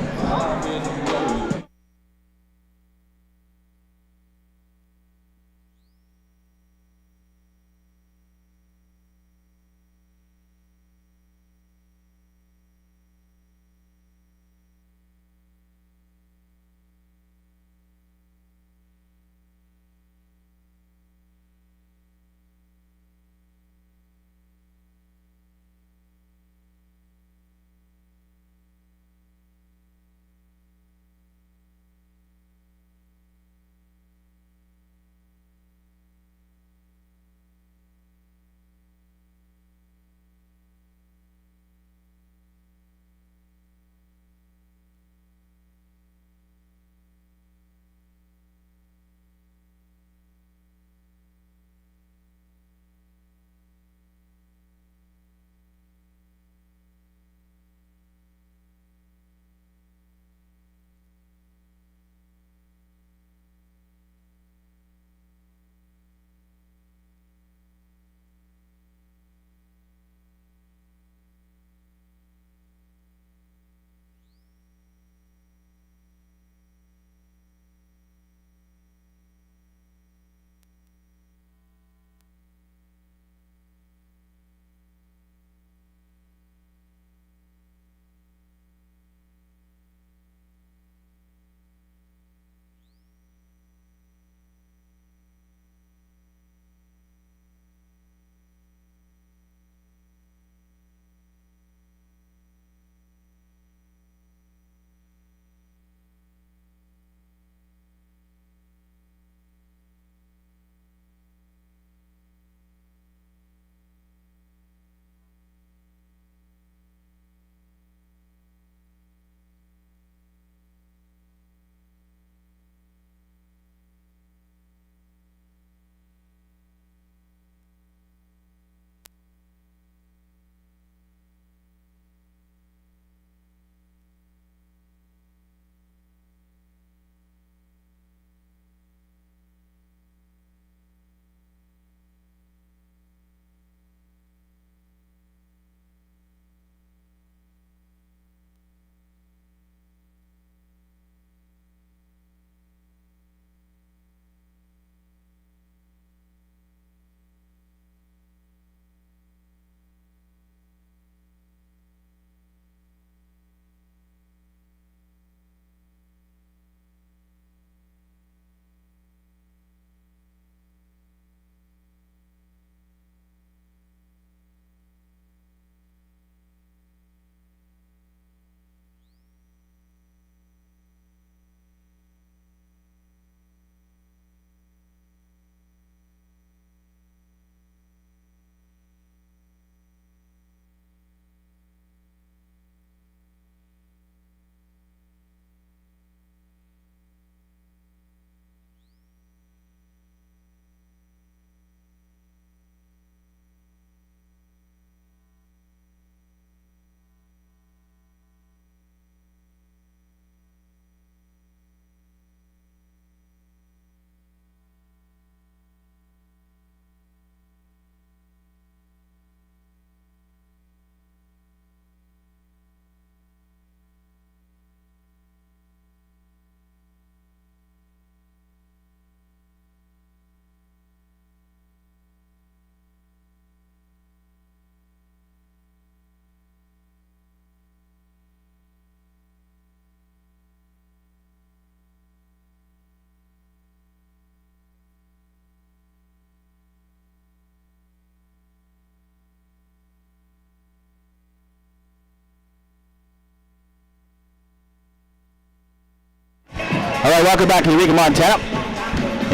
All right, welcome back to Eureka, Montana.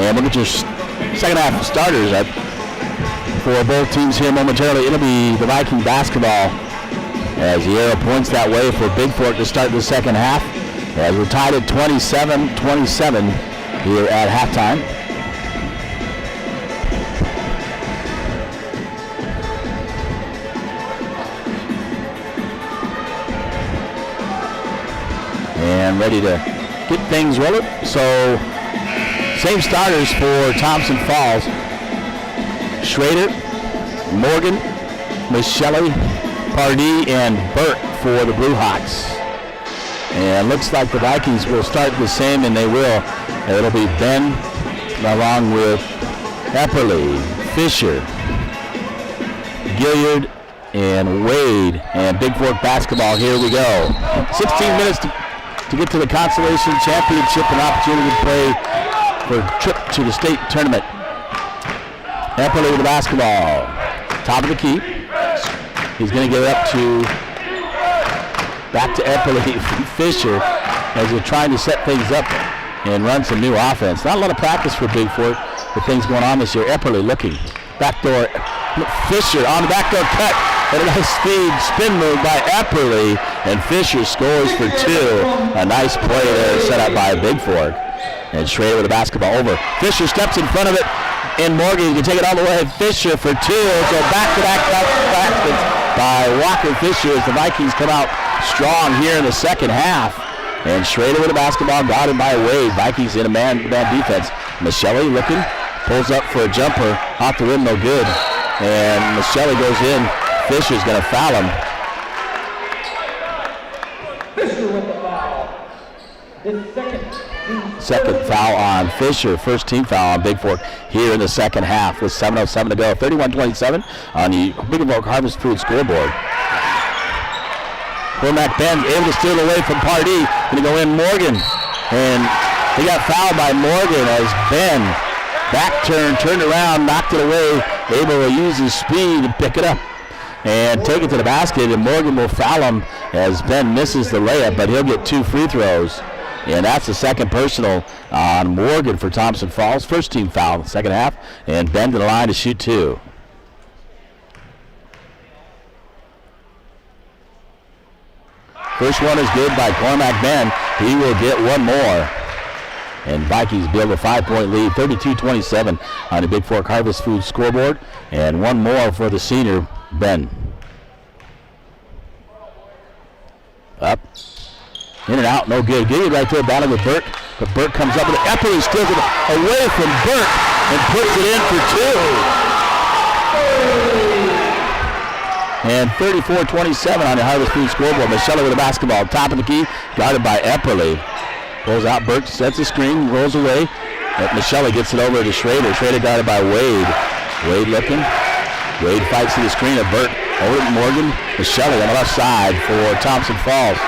And we'll get your second half starters for both teams here momentarily. It'll be the Viking basketball as the arrow points that way for Bigfork to start the second half. As we're tied at 27-27 here at halftime. And ready to get things rolling. So, same starters for Thompson Falls. Schrader, Morgan, Michelle, Pardee, and Burt for the Bluehawks. And looks like the Vikings will start the same, and they will. It'll be Ben along with Epperly, Fisher, Gilliard, and Wade. And Bigfork basketball, here we go. 16 minutes to get to the Consolation Championship, an opportunity to play for a trip to the state tournament. Epperly with the basketball. Top of the key. He's going to get it up to back to Epperly Fisher as they're trying to set things up and run some new offense. Not a lot of practice for Bigfork with things going on this year. Epperly looking. Backdoor. Fisher on the backdoor cut. And a nice speed spin move by Epperly. And Fisher scores for two. A nice play there set up by Bigfork. And Schrader with the basketball over. Fisher steps in front of it. And Morgan can take it all the way. Fisher for two. So back-to-back baskets by Walker Fisher as the Vikings come out strong here in the second half. And Schrader with the basketball, guarded by Wade. Vikings in a man defense. Michelle looking, pulls up for a jumper. Off the rim, no good. And Michelle goes in. Fisher's going to foul him. Fisher with the foul. His Second foul on Fisher. First team foul on Bigfork here in the second half with 7:07 to go. 31-27 on the Bigfork Harvest Food scoreboard. Cormac Ben able to steal away from Pardee. Going to go in Morgan. And he got fouled by Morgan as Ben back turned around, knocked it away, able to use his speed to pick it up and take it to the basket. And Morgan will foul him as Ben misses the layup, but he'll get two free throws. And that's the second personal on Morgan for Thompson Falls. First team foul in the second half. And Ben to the line to shoot two. First one is good by Cormac Ben. He will get one more. And Vikings build a 5-point lead, 32-27 on the Bigfork Harvest Food scoreboard. And one more for the senior, Ben. Up. In and out, no good. Gilliard right there battling with Burke. But Burke comes up with it. Epperly steals it away from Burke and puts it in for two. And 34-27 on the Harvest Food scoreboard. Michelle with the basketball. Top of the key, guarded by Epperly. Pulls out Burke, sets the screen, rolls away. But Michelle gets it over to Schrader. Schrader guarded by Wade. Wade looking. Wade fights to the screen of Burke. Over to Morgan. Michelle on the left side for Thompson Falls.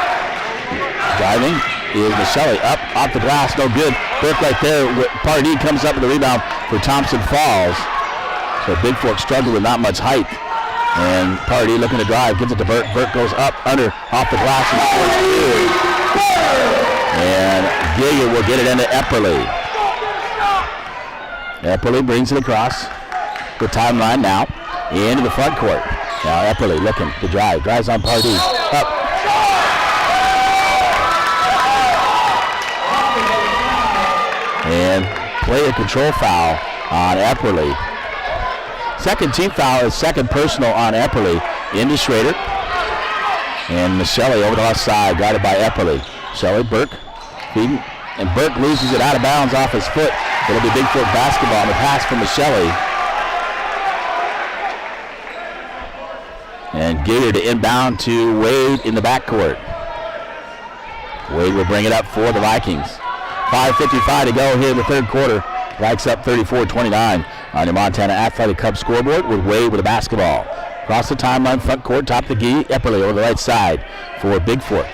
Driving is Michelle up off the glass, no good. Burke right there. Pardee comes up with the rebound for Thompson Falls. So Bigfork struggled with not much height. And Pardee looking to drive, gives it to Burke. Burke goes up, under, off the glass, and scores two. And Gilliard will get it into Epperly. Epperly brings it across the timeline now into the front court. Now Epperly looking to drive, drives on Pardee. Up. And play a control foul on Epperly. Second team foul is second personal on Epperly. Into Schrader. And Michelle over the left side, guarded by Epperly. Michelle, Burke, feeding. And Burke loses it out of bounds off his foot. It'll be Bigfork basketball. And the pass from Michelle. And Gilliard to inbound to Wade in the backcourt. Wade will bring it up for the Vikings. 5:55 to go here in the third quarter. Vikes up 34-29 on the Montana Athletic Club scoreboard with Wade with a basketball. Across the timeline, front court, top of the key, Epperly over the right side for Bigfork.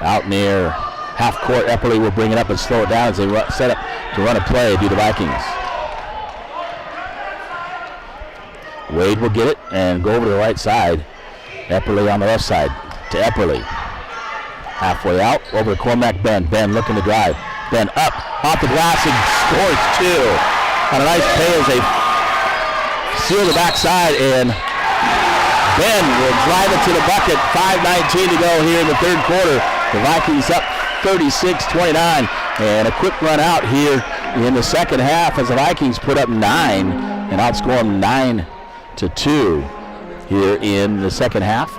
Out near half court, Epperly will bring it up and slow it down as they set up to run a play to the Vikings. Wade will get it and go over to the right side. Epperly on the left side to Epperly. Halfway out, over to Cormac Ben. Ben looking to drive. Ben up, off the glass, and scores 2. On a nice play as they seal the backside, and Ben will drive it to the bucket. 5:19 to go here in the third quarter. The Vikings up 36-29, and a quick run out here in the second half as the Vikings put up 9 and outscore them 9-2 here in the second half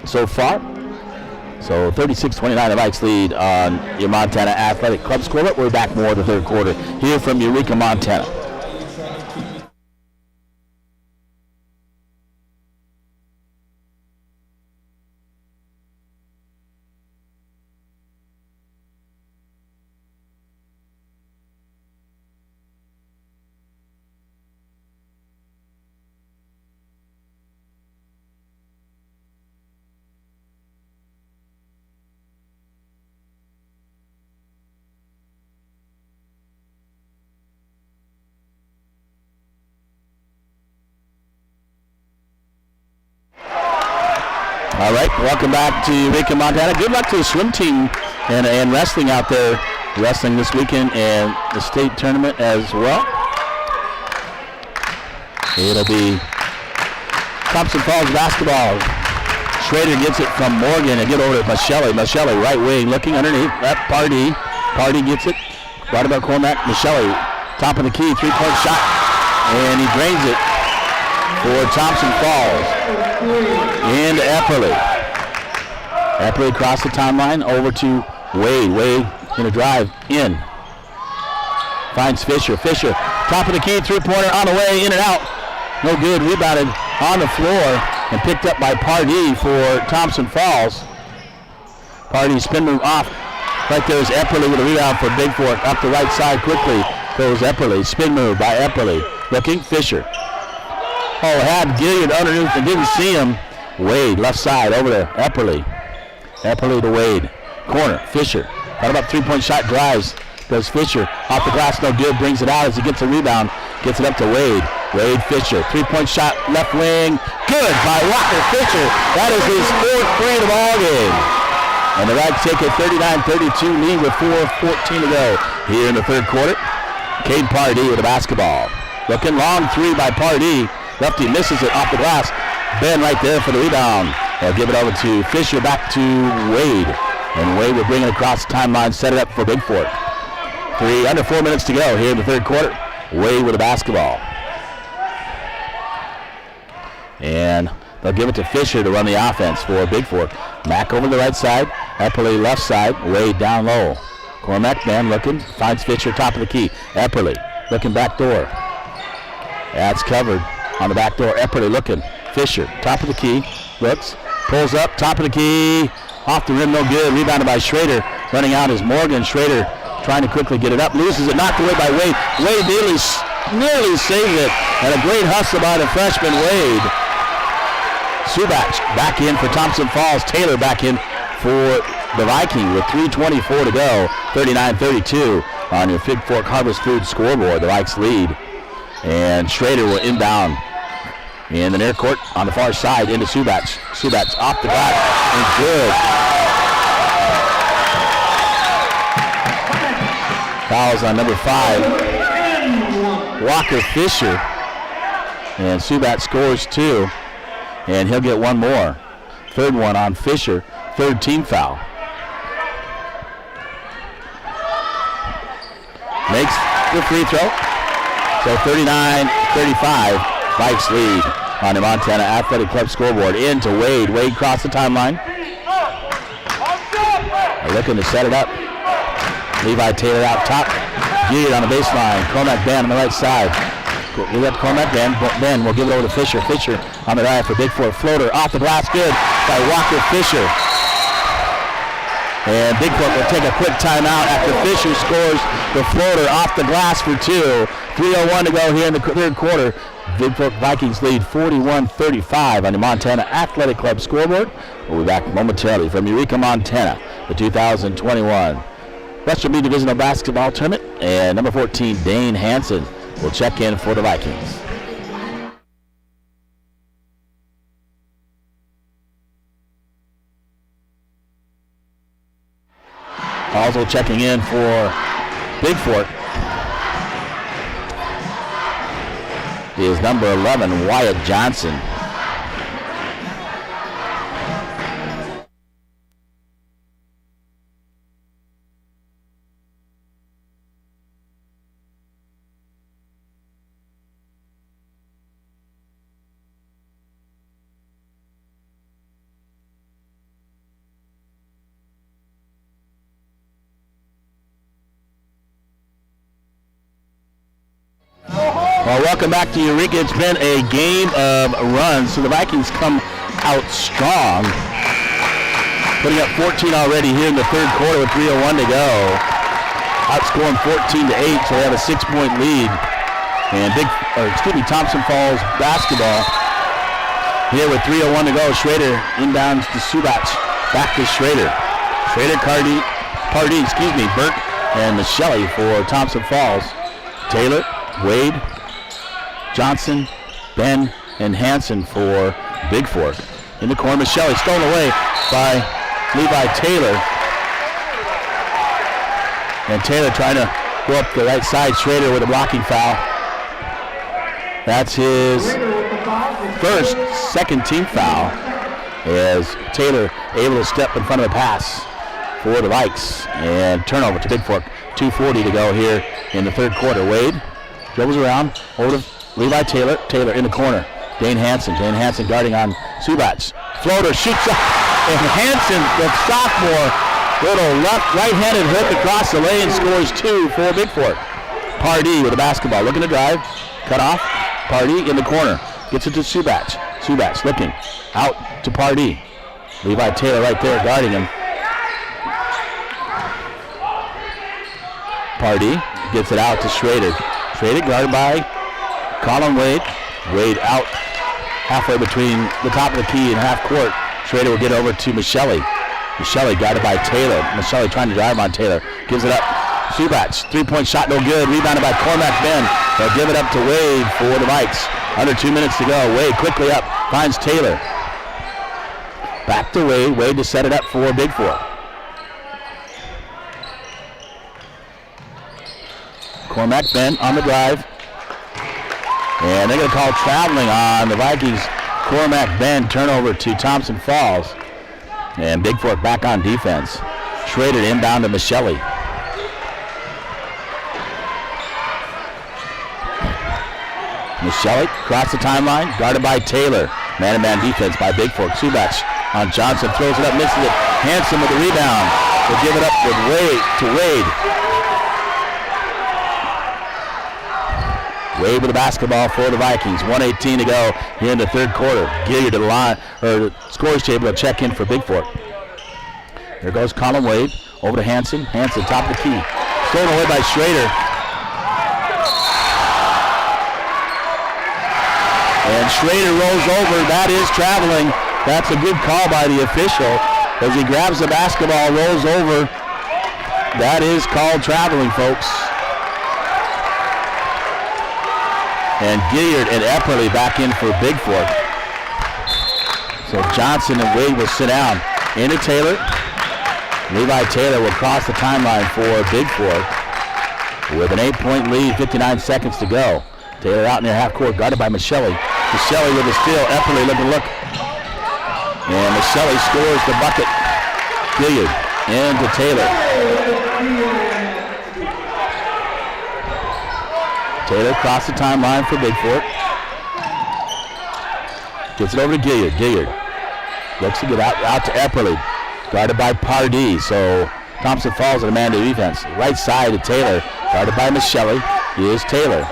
so far. So 36-29, the Vikes lead on your Montana Athletic Club scoreboard. We're back more in the third quarter here from Eureka, Montana. All right, welcome back to Eureka, Montana. Good luck to the swim team and wrestling out there, wrestling this weekend and the state tournament as well. It'll be Thompson Falls basketball. Schrader gets it from Morgan and get over to Michelli. Michelli, right wing, looking underneath. That Pardee. Pardee gets it. Right about Cormac. Michelli, top of the key, three-point shot. And he drains it for Thompson Falls. Into Epperly. Epperly across the timeline over to Wade. Wade in a drive in. Finds Fisher. Fisher, top of the key, three-pointer on the way, in and out. No good. Rebounded on the floor and picked up by Pardee for Thompson Falls. Pardee spin move off. Right there is Epperly with a rebound for Bigfork. Up the right side quickly goes Epperly. Spin move by Epperly. Looking, Fisher. Oh, had Gilliard underneath and didn't see him. Wade, left side, over to Epperly. Epperly to Wade. Corner, Fisher. Got about three-point shot, drives. Goes Fisher. Off the glass, no good. Brings it out as he gets a rebound. Gets it up to Wade. Wade, Fisher. Three-point shot, left wing. Good by Walker Fisher. That is his fourth three of the ball game. And the Vikes take a 39-32 lead with 4:14 to go here in the third quarter. Cade Pardee with the basketball. Looking long three by Pardee. Lefty misses it off the glass. Ben right there for the rebound. They'll give it over to Fisher, back to Wade. And Wade will bring it across the timeline, set it up for Bigfork. Under 4 minutes to go here in the third quarter. Wade with the basketball. And they'll give it to Fisher to run the offense for Bigfork. Mack over the right side. Epperly left side. Wade down low. Cormac, man looking. Finds Fisher, top of the key. Epperly looking back door. That's covered on the back door. Epperly looking. Fisher, top of the key. Looks. Pulls up, top of the key. Off the rim, no good. Rebounded by Schrader. Running out is Morgan. Schrader trying to quickly get it up. Loses it. Knocked away by Wade. Wade nearly saved it. And a great hustle by the freshman Wade. Subach back in for Thompson Falls. Taylor back in for the Viking with 3:24 to go. 39-32 on your Bigfork Harvest Food scoreboard. The Vikes lead. And Schrader will inbound in the near court on the far side into Subach. Subach off the glass and good. Fouls on number 5. Walker Fisher. And Subach scores 2. And he'll get one more. Third one on Fisher. Third team foul. Makes the free throw. So 39-35, Vikes lead on the Montana Athletic Club scoreboard. Into Wade. Wade crossed the timeline. They're looking to set it up. Levi Taylor out top. Gilliard on the baseline. Cormac Ben on the right side. We got Cormac Ben. Ben will give it over to Fisher. Fisher on the right for Bigfork. Floater off the glass. Good by Walker Fisher. And Bigfork will take a quick timeout after Fisher scores the floater off the glass for 2. 3:01 to go here in the third quarter. Bigfork Vikings lead 41-35 on the Montana Athletic Club scoreboard. We'll be back momentarily from Eureka, Montana, the 2021 Western B Divisional Basketball Tournament. And number 14, Dane Hansen, will check in for the Vikings. Also checking in for Bigfork is number 11, Wyatt Johnson. Well, welcome back to Eureka. It's been a game of runs, so the Vikings come out strong, putting up 14 already here in the third quarter with 3:01 to go. Outscoring 14-8, so they have a 6-point lead. And Thompson Falls basketball here with 3:01 to go. Schrader inbounds to Subac, back to Schrader. Schrader, Pardee, Burke, and Michelli for Thompson Falls. Taylor, Wade, Johnson, Ben, and Hansen for Bigfork. In the corner, Michelli stolen away by Levi Taylor. And Taylor trying to go up the right side. Schrader with a blocking foul. That's his second team foul, as Tayller able to step in front of the pass for the Vikes. And turnover to Bigfork. 2:40 to go here in the third quarter. Wade dribbles around over to Levi Taylor. Taylor in the corner. Dane Hansen guarding on Subac. Floater shoots up. And Hansen, the sophomore, little right-handed hook across the lane, scores 2 for Bigfork. Pardee with the basketball, looking to drive. Cut off. Pardee in the corner. Gets it to Subac. Subac looking out to Pardee. Levi Taylor right there guarding him. Pardee gets it out to Schrader. Schrader guarded by Colin Wade. Wade out halfway between the top of the key and half court. Schrader will get over to Michelli. Michelli guarded by Taylor. Michelli trying to drive on Taylor. Gives it up. Subac, three-point shot, no good. Rebounded by Cormac Ben. They'll give it up to Wade for the Vikes. Under 2 minutes to go. Wade quickly up, finds Taylor. Back to Wade. Wade to set it up for Bigfork. Cormac Ben on the drive. And they're going to call traveling on the Vikings. Cormac Ben, turnover to Thompson Falls. And Bigfork back on defense. Schrader inbound to Michelli. Michelli across the timeline, guarded by Taylor. Man-to-man defense by Bigfork. Subac on Johnson, throws it up, misses it. Hansen with the rebound. Will give it up with Wade. Wade with the basketball for the Vikings. 1:18 to go here in the third quarter. Gilliard to the line, or the scores table to check in for Bigfork. There goes Colin Wade over to Hansen. Hansen top of the key. Stolen away by Schrader. And Schrader rolls over. That is traveling. That's a good call by the official as he grabs the basketball, rolls over. That is called traveling, folks. And Gilliard and Epperly back in for Bigfork. So Johnson and Wade will sit down. Into Taylor. Levi Taylor will cross the timeline for Bigfork with an 8-point lead, 59 seconds to go. Taylor out near half court, guarded by Michelli. Michelli with the steal. Epperly looking to look. And Michelli scores the bucket. Gilliard into Taylor. Taylor across the timeline for Bigfork. Gets it over to Gilliard. Gilliard looks to get out to Epperly. Guarded by Pardee. So Thompson Falls in a man to defense. Right side to Taylor. Guarded by Michelli. Here's Taylor.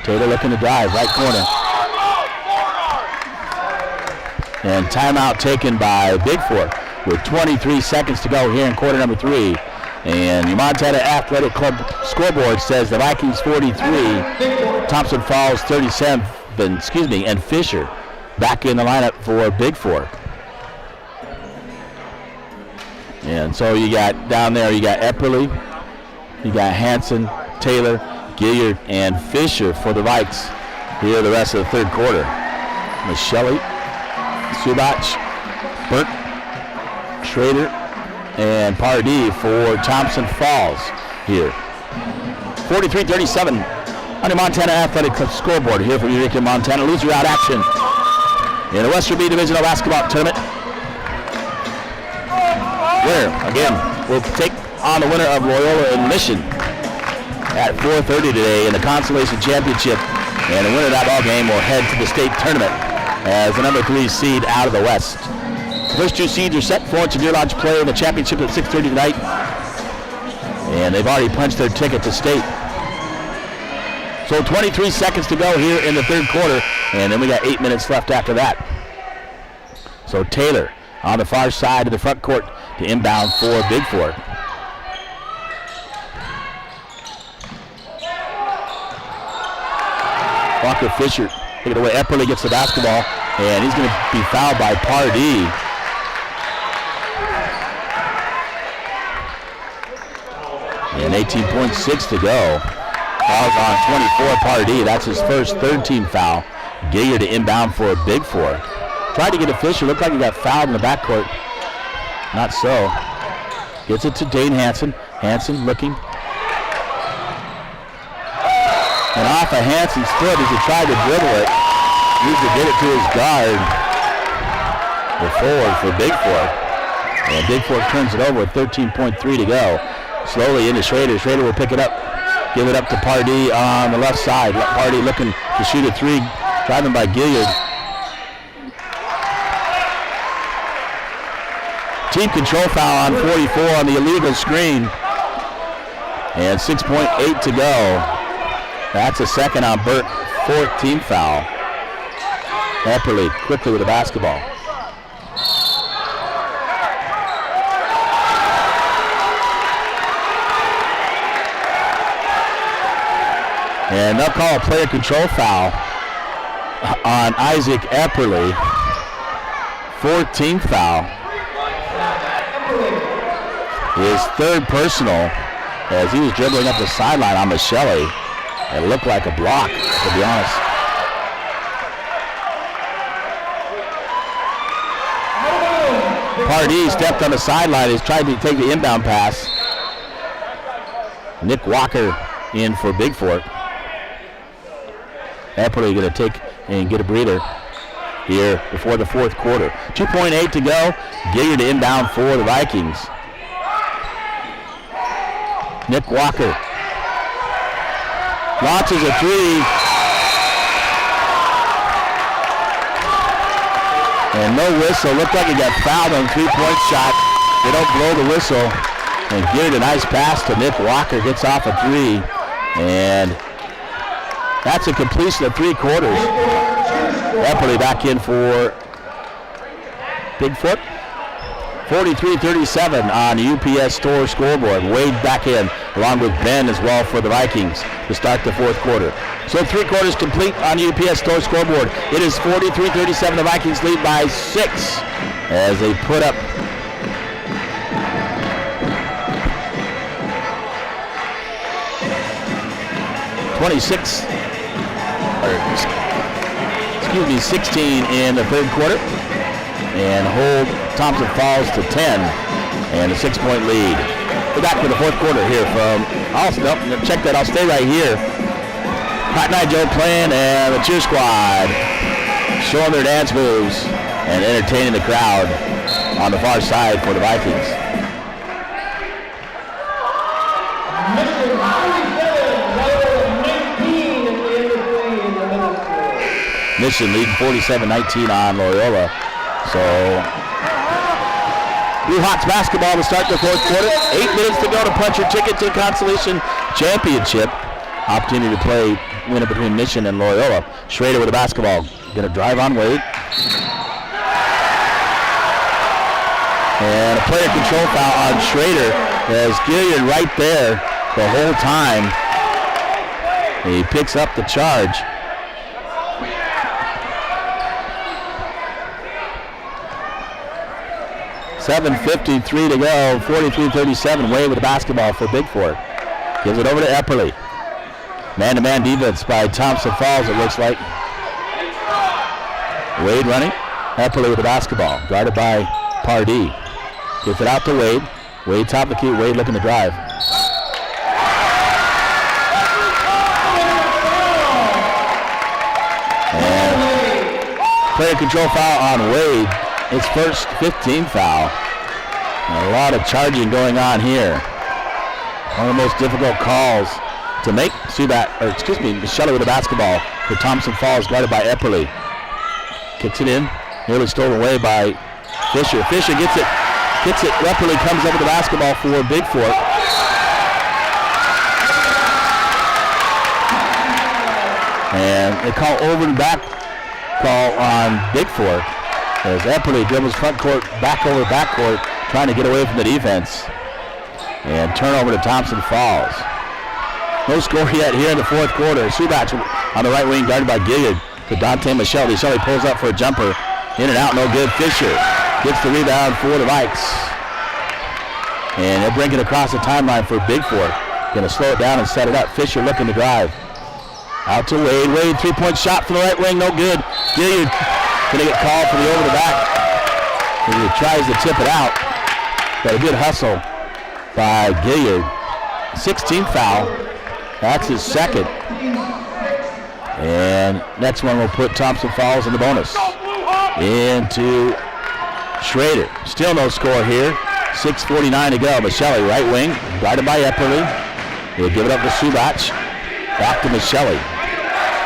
Taylor looking to drive, right corner. And timeout taken by Bigfork with 23 seconds to go here in quarter number 3. And your Montana Athletic Club scoreboard says the Vikings 43, Thompson Falls 37, and Fisher back in the lineup for Bigfork. And so you got down there, you got Epperly, you got Hansen, Taylor, Gilliard, and Fisher for the Vikes here the rest of the third quarter. Michelli, Subac, Burke, Schrader, and Pardee for Thompson Falls here. 43-37 on the Montana Athletic scoreboard here from Eureka, Montana. Loser out action in the Western B Divisional Basketball Tournament. Where, again, we'll take on the winner of Loyola and Mission at 4:30 today in the Consolation Championship. And the winner of that ball game will head to the state tournament as the number 3 seed out of the West. The first 2 seeds are set. Florence and Deer Lodge play in the championship at 6:30 tonight. And they've already punched their ticket to state. So 23 seconds to go here in the third quarter, and then we got 8 minutes left after that. So Taylor on the far side of the front court to inbound for Bigfork. Walker Fisher take it away. Epperly gets the basketball, and he's going to be fouled by Pardee. And 18.6 to go. Fouls on 24, Pardee. That's his first third-team foul. Gilliard to inbound for a Bigfork. Tried to get a Fisher. Looked like he got fouled in the backcourt. Not so. Gets it to Dane Hansen. Hansen looking. And off of Hansen's foot as he tried to dribble it. Needs to get it to his guard. The forward for Bigfork. And Bigfork turns it over with 13.3 to go. Slowly into Schrader. Schrader will pick it up. Give it up to Pardee on the left side. Pardee looking to shoot a 3. Driving by Gilliard. Team control foul on 44 on the illegal screen. And 6.8 to go. That's a second on Burt. 4th team foul. Epperly quickly with the basketball. And they'll call a player control foul on Isaac Epperly. 4th team foul. His 3rd personal as he was dribbling up the sideline on Michelli. It looked like a block, to be honest. Pardee stepped on the sideline. He's tried to take the inbound pass. Nick Walker in for Bigfork. Epperly going to take and get a breather here before the 4th quarter. 2.8 to go. Gilliard to inbound for the Vikings. Nick Walker launches a 3. And no whistle. Looked like he got fouled on 3-point shot. They don't blow the whistle. And Gilliard, a nice pass to Nick Walker. Gets off a 3. And that's a completion of 3 quarters. Epperly back in for Bigfoot. 43-37 on the UPS store scoreboard. Wade back in along with Ben as well for the Vikings to start the 4th quarter. So 3 quarters complete on the UPS store scoreboard. It is 43-37. The Vikings lead by 6 as they put up excuse me, 16 in the 3rd quarter and hold Thompson Falls to 10 and a 6-point lead. We're back to the 4th quarter here from, check that, I'll stay right here. Cotton Eye Joe playing and the cheer squad showing their dance moves and entertaining the crowd on the far side for the Vikings. Mission leading 47-19 on Loyola. So, Bluehawks basketball to start the 4th quarter. 8 minutes to go to punch your ticket to the Consolation Championship. Opportunity to play winner between Mission and Loyola. Schrader with the basketball. Gonna drive on Wade. And a player control foul on Schrader as Gilliard right there the whole time. He picks up the charge. .7:53 to go, 43-37. Wade with the basketball for Bigfork. Gives it over to Epperly. Man-to-man defense by Thompson Falls, it looks like. Wade running. Epperly with the basketball, guarded by Pardee. Gives it out to Wade. Wade top of the key. Wade looking to drive. And player control foul on Wade. His first 15 foul. And a lot of charging going on here. One of the most difficult calls to make. Michelle with the basketball for Thompson Falls, guarded by Epperly. Kicks it in. Nearly stolen away by Fisher. Fisher gets it. Epperly comes up with the basketball for Bigfork. And they call over and back call on Bigfork as Epperly dribbles front court, back over backcourt, trying to get away from the defense. And turnover to Thompson Falls. No score yet here in the fourth quarter. Subach on the right wing, guarded by Gilliard to Dante Michelle. Michelle pulls up for a jumper. In and out, no good. Fisher gets the rebound for the Vikes. And they'll bring it across the timeline for Bigfork. Going to slow it down and set it up. Fisher looking to drive. Out to Wade. Wade, three-point shot from the right wing, no good. Gilliard going to get called for the over the back. He tries to tip it out. But a good hustle by Gilliard. 16th foul. That's his second. And next one will put Thompson Falls in the bonus. Into Schrader. Still no score here. 6:49 to go. Michelle, right wing, guarded by Epperly. He'll give it up to Subach. Back to Michelle.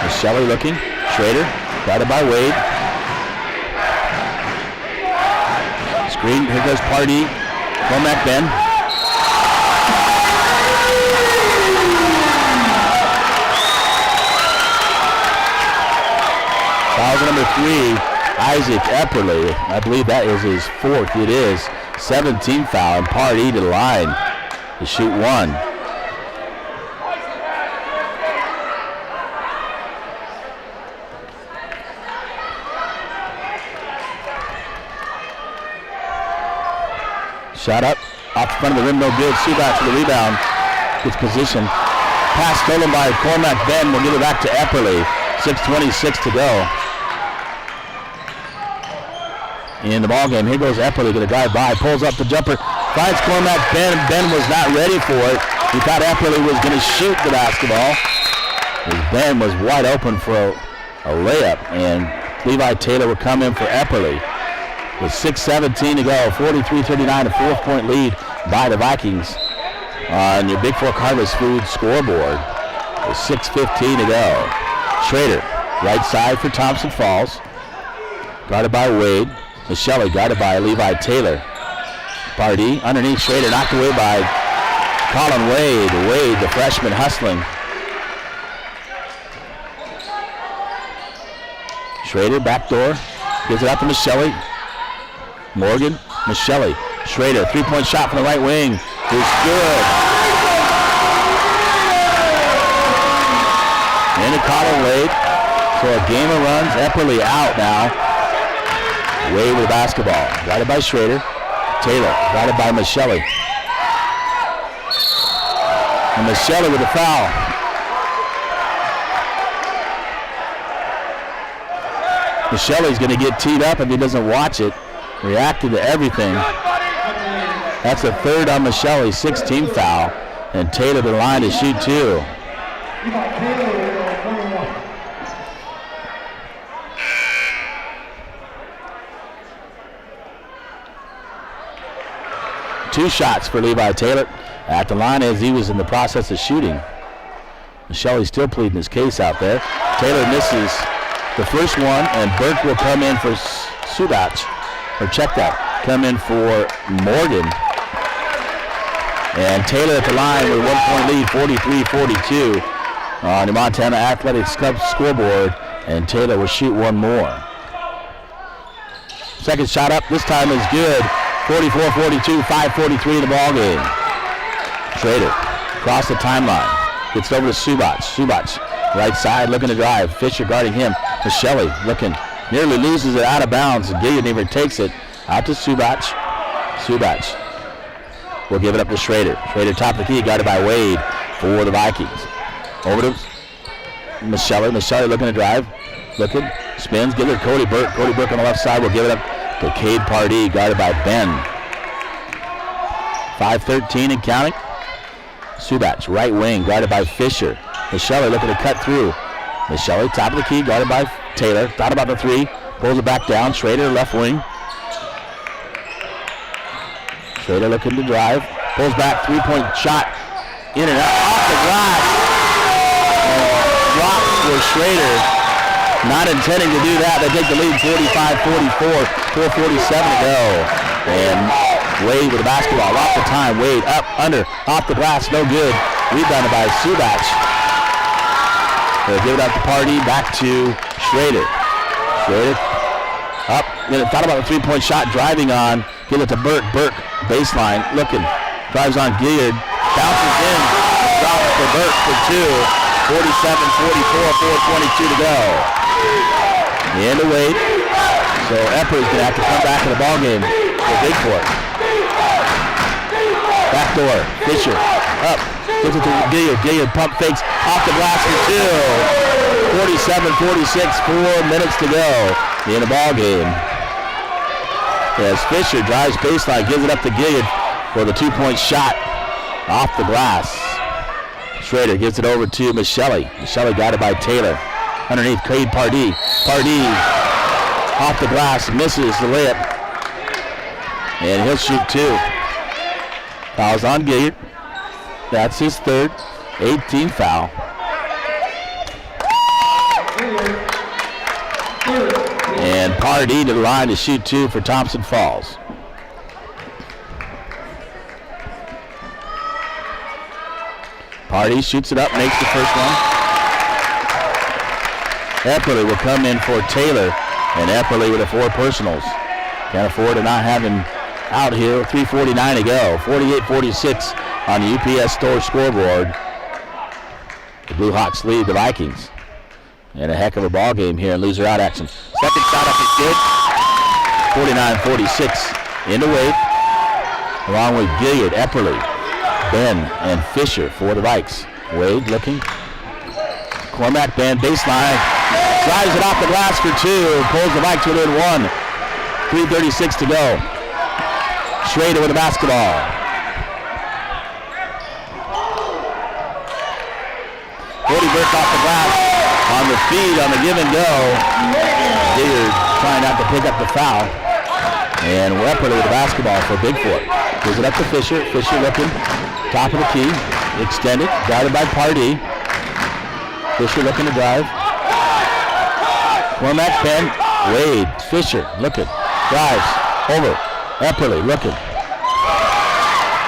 Michelle looking. Schrader, guarded by Wade. Screen, here goes Pardee. Cormac Ben. Foul number 3, Isaac Epperly. I believe that is his fourth. It is. 17th foul, and Pardee to the line to shoot one. Shot up, off the front of the rim, no good. Subach for the rebound. Gets position. Pass stolen by Cormac Ben. We'll give it back to Epperly. 6:26 to go in the ball game. Here goes Epperly, going to drive by, pulls up the jumper, finds Cormac Ben. Ben was not ready for it. He thought Epperly was going to shoot the basketball. Ben was wide open for a layup, and Levi Taylor will come in for Epperly. With 6:17 to go, 43-39, a 4-point lead by the Vikings on your Bigfork Harvest Food scoreboard. With 6:15 to go. Schrader, right side for Thompson Falls. Guarded by Wade. Michelle guarded by Levi Taylor. Pardee underneath Schrader, knocked away by Colin Wade. Wade, the freshman, hustling. Schrader, backdoor, gives it out to Michelle. Morgan, Michelle, Schrader, three-point shot from the right wing is good. Into Colin Wade. So a game of runs. Epperly out now. Wade with the basketball. Guarded by Schrader. Taylor, guarded by Michelle. And Michelle with the foul. Michelle's going to get teed up if he doesn't watch it. Reacted to everything. That's a third on Michelle, 16th foul. And Taylor to the line to shoot two. Two shots for Levi Taylor at the line as he was in the process of shooting. Michelle's still pleading his case out there. Taylor misses the first one, and Burke will come in for Subach. Or check that, come in for Morgan. And Taylor at the line with a 1-point lead, 43-42 on the Montana Athletics Club scoreboard. And Taylor will shoot one more. Second shot up, this time is good. 44-42, 5:43 in the ball game. Schrader across the timeline, gets over to Subach. Subach, right side, looking to drive. Fisher guarding him. Michelle looking. Nearly loses it out of bounds. Gilliard never takes it. Out to Subach. Subach will give it up to Schrader. Schrader top of the key, guarded by Wade for the Vikings. Over to Michelle. Michelle looking to drive. Looking. Spins. Give it to Cody Burke. Cody Burke on the left side will give it up to Cade Pardee, guarded by Ben. 5:13 and counting. Subach, right wing, guarded by Fisher. Michelli looking to cut through. Michelli, top of the key, guarded by Taylor. Thought about the three. Pulls it back down. Schrader, left wing. Schrader looking to drive. Pulls back, three-point shot. In and out, off the glass. Drops for Schrader. Not intending to do that. They take the lead 45-44. 4:47 to go. And Wade with the basketball. Lots of time. Wade up, under, off the glass. No good. Rebounded by Subach. They'll give it up to Pardee. Back to Schrader. Schrader up. Thought about the three-point shot. Driving on. Give it to Burke. Burke, baseline. Looking. Drives on Gilliard. Bounces in. Drops for Burke for two. 47-44. 4:22 to go. The end of Wade. So Epper's going to have to come back in the ballgame for Bigfork. Back door. Fisher. Up. Gives it to Gilliard. Gilliard pump fakes. Off the glass for two. 47-46. 4 minutes to go in the ballgame. As Fisher drives baseline. Gives it up to Gilliard for the two-point shot. Off the glass. Schrader gives it over to Michelli. Michelli guarded by Taylor. Underneath, Cade Pardee. Pardee off the glass, misses the layup. And he'll shoot two. Fouls on Gilliard. That's his third. 18 foul. And Pardee to the line to shoot two for Thompson Falls. Pardee shoots it up, makes the first one. Epperly will come in for Taylor, and Epperly with the 4 personals. Can't afford to not have him out here. 3:49 to go. 48-46 on the UPS store scoreboard. The Bluehawks lead the Vikings. And a heck of a ball game here in loser out action. Second shot up is good. 49-46 into Wade. Along with Gilliard, Epperly, Ben, and Fisher for the Vikes. Wade looking. Cormac, Ben, baseline. Drives it off the glass for two. Pulls the Vikes within one. 3:36 to go. Schrader with the basketball. Cody Burke off the glass. On the feed, on the give and go. Gilliard trying not to pick up the foul. And Epperly with the basketball for Bigfork. Gives it up to Fisher. Fisher looking. Top of the key. Extended. Guarded by Pardee. Fisher looking to drive. Cormac, Ben, Wade, Fisher looking. Drives. Over. Epperly looking.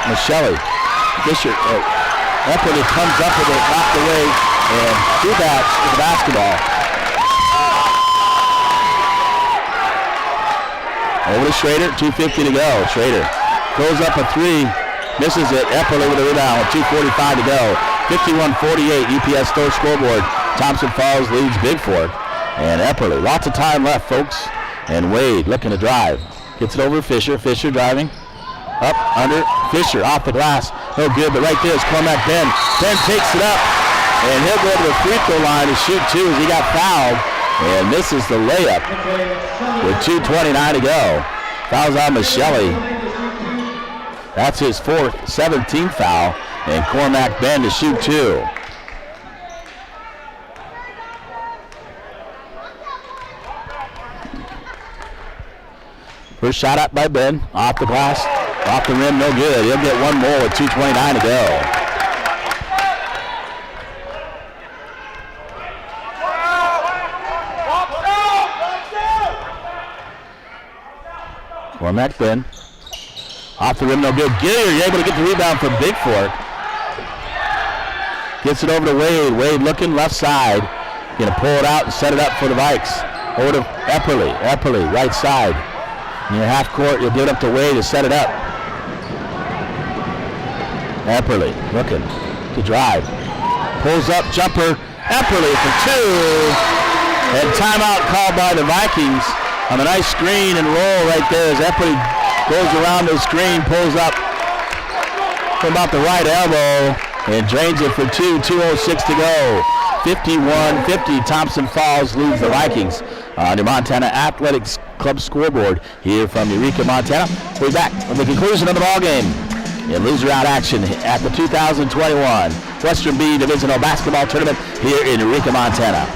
Michelli. Fisher. Epperly comes up with it. Knocked away. And Subach with the basketball. Over to Schrader. 2:50 to go. Schrader throws up a three. Misses it. Epperly with a rebound. 2:45 to go. 51-48 UPS store scoreboard. Thompson Falls leads Bigfork. And Epperly. Lots of time left, folks. And Wade looking to drive. Gets it over to Fisher. Fisher driving. Up, under. Fisher off the glass. No good, but right there is Cormac Ben. Ben takes it up. And he'll go to the free throw line to shoot two as he got fouled. And misses the layup with 2:29 to go. Fouls on Michelli. That's his fourth, 17th foul. And Cormac Ben to shoot two. First shot up by Ben. Off the glass. Off the rim, no good. He'll get one more with 2:29 to go. Cormac Ben. Off the rim, no good. Gilliard able to get the rebound from Bigfork. Gets it over to Wade. Wade looking left side. Gonna pull it out and set it up for the Vikes. Over to Epperly. Epperly, right side. Near half court, you'll give it up to Wade to set it up. Epperly looking to drive. Pulls up, jumper. Epperly for two. And timeout called by the Vikings on a nice screen and roll right there as Epperly goes around the screen, pulls up from about the right elbow and drains it for two. 2:06 to go. 51-50. Thompson Falls leads the Vikings on the Montana Athletics Club scoreboard here from Eureka, Montana. We'll be back with the conclusion of the ball game in loser round action at the 2021 Western B Divisional Basketball Tournament here in Eureka, Montana.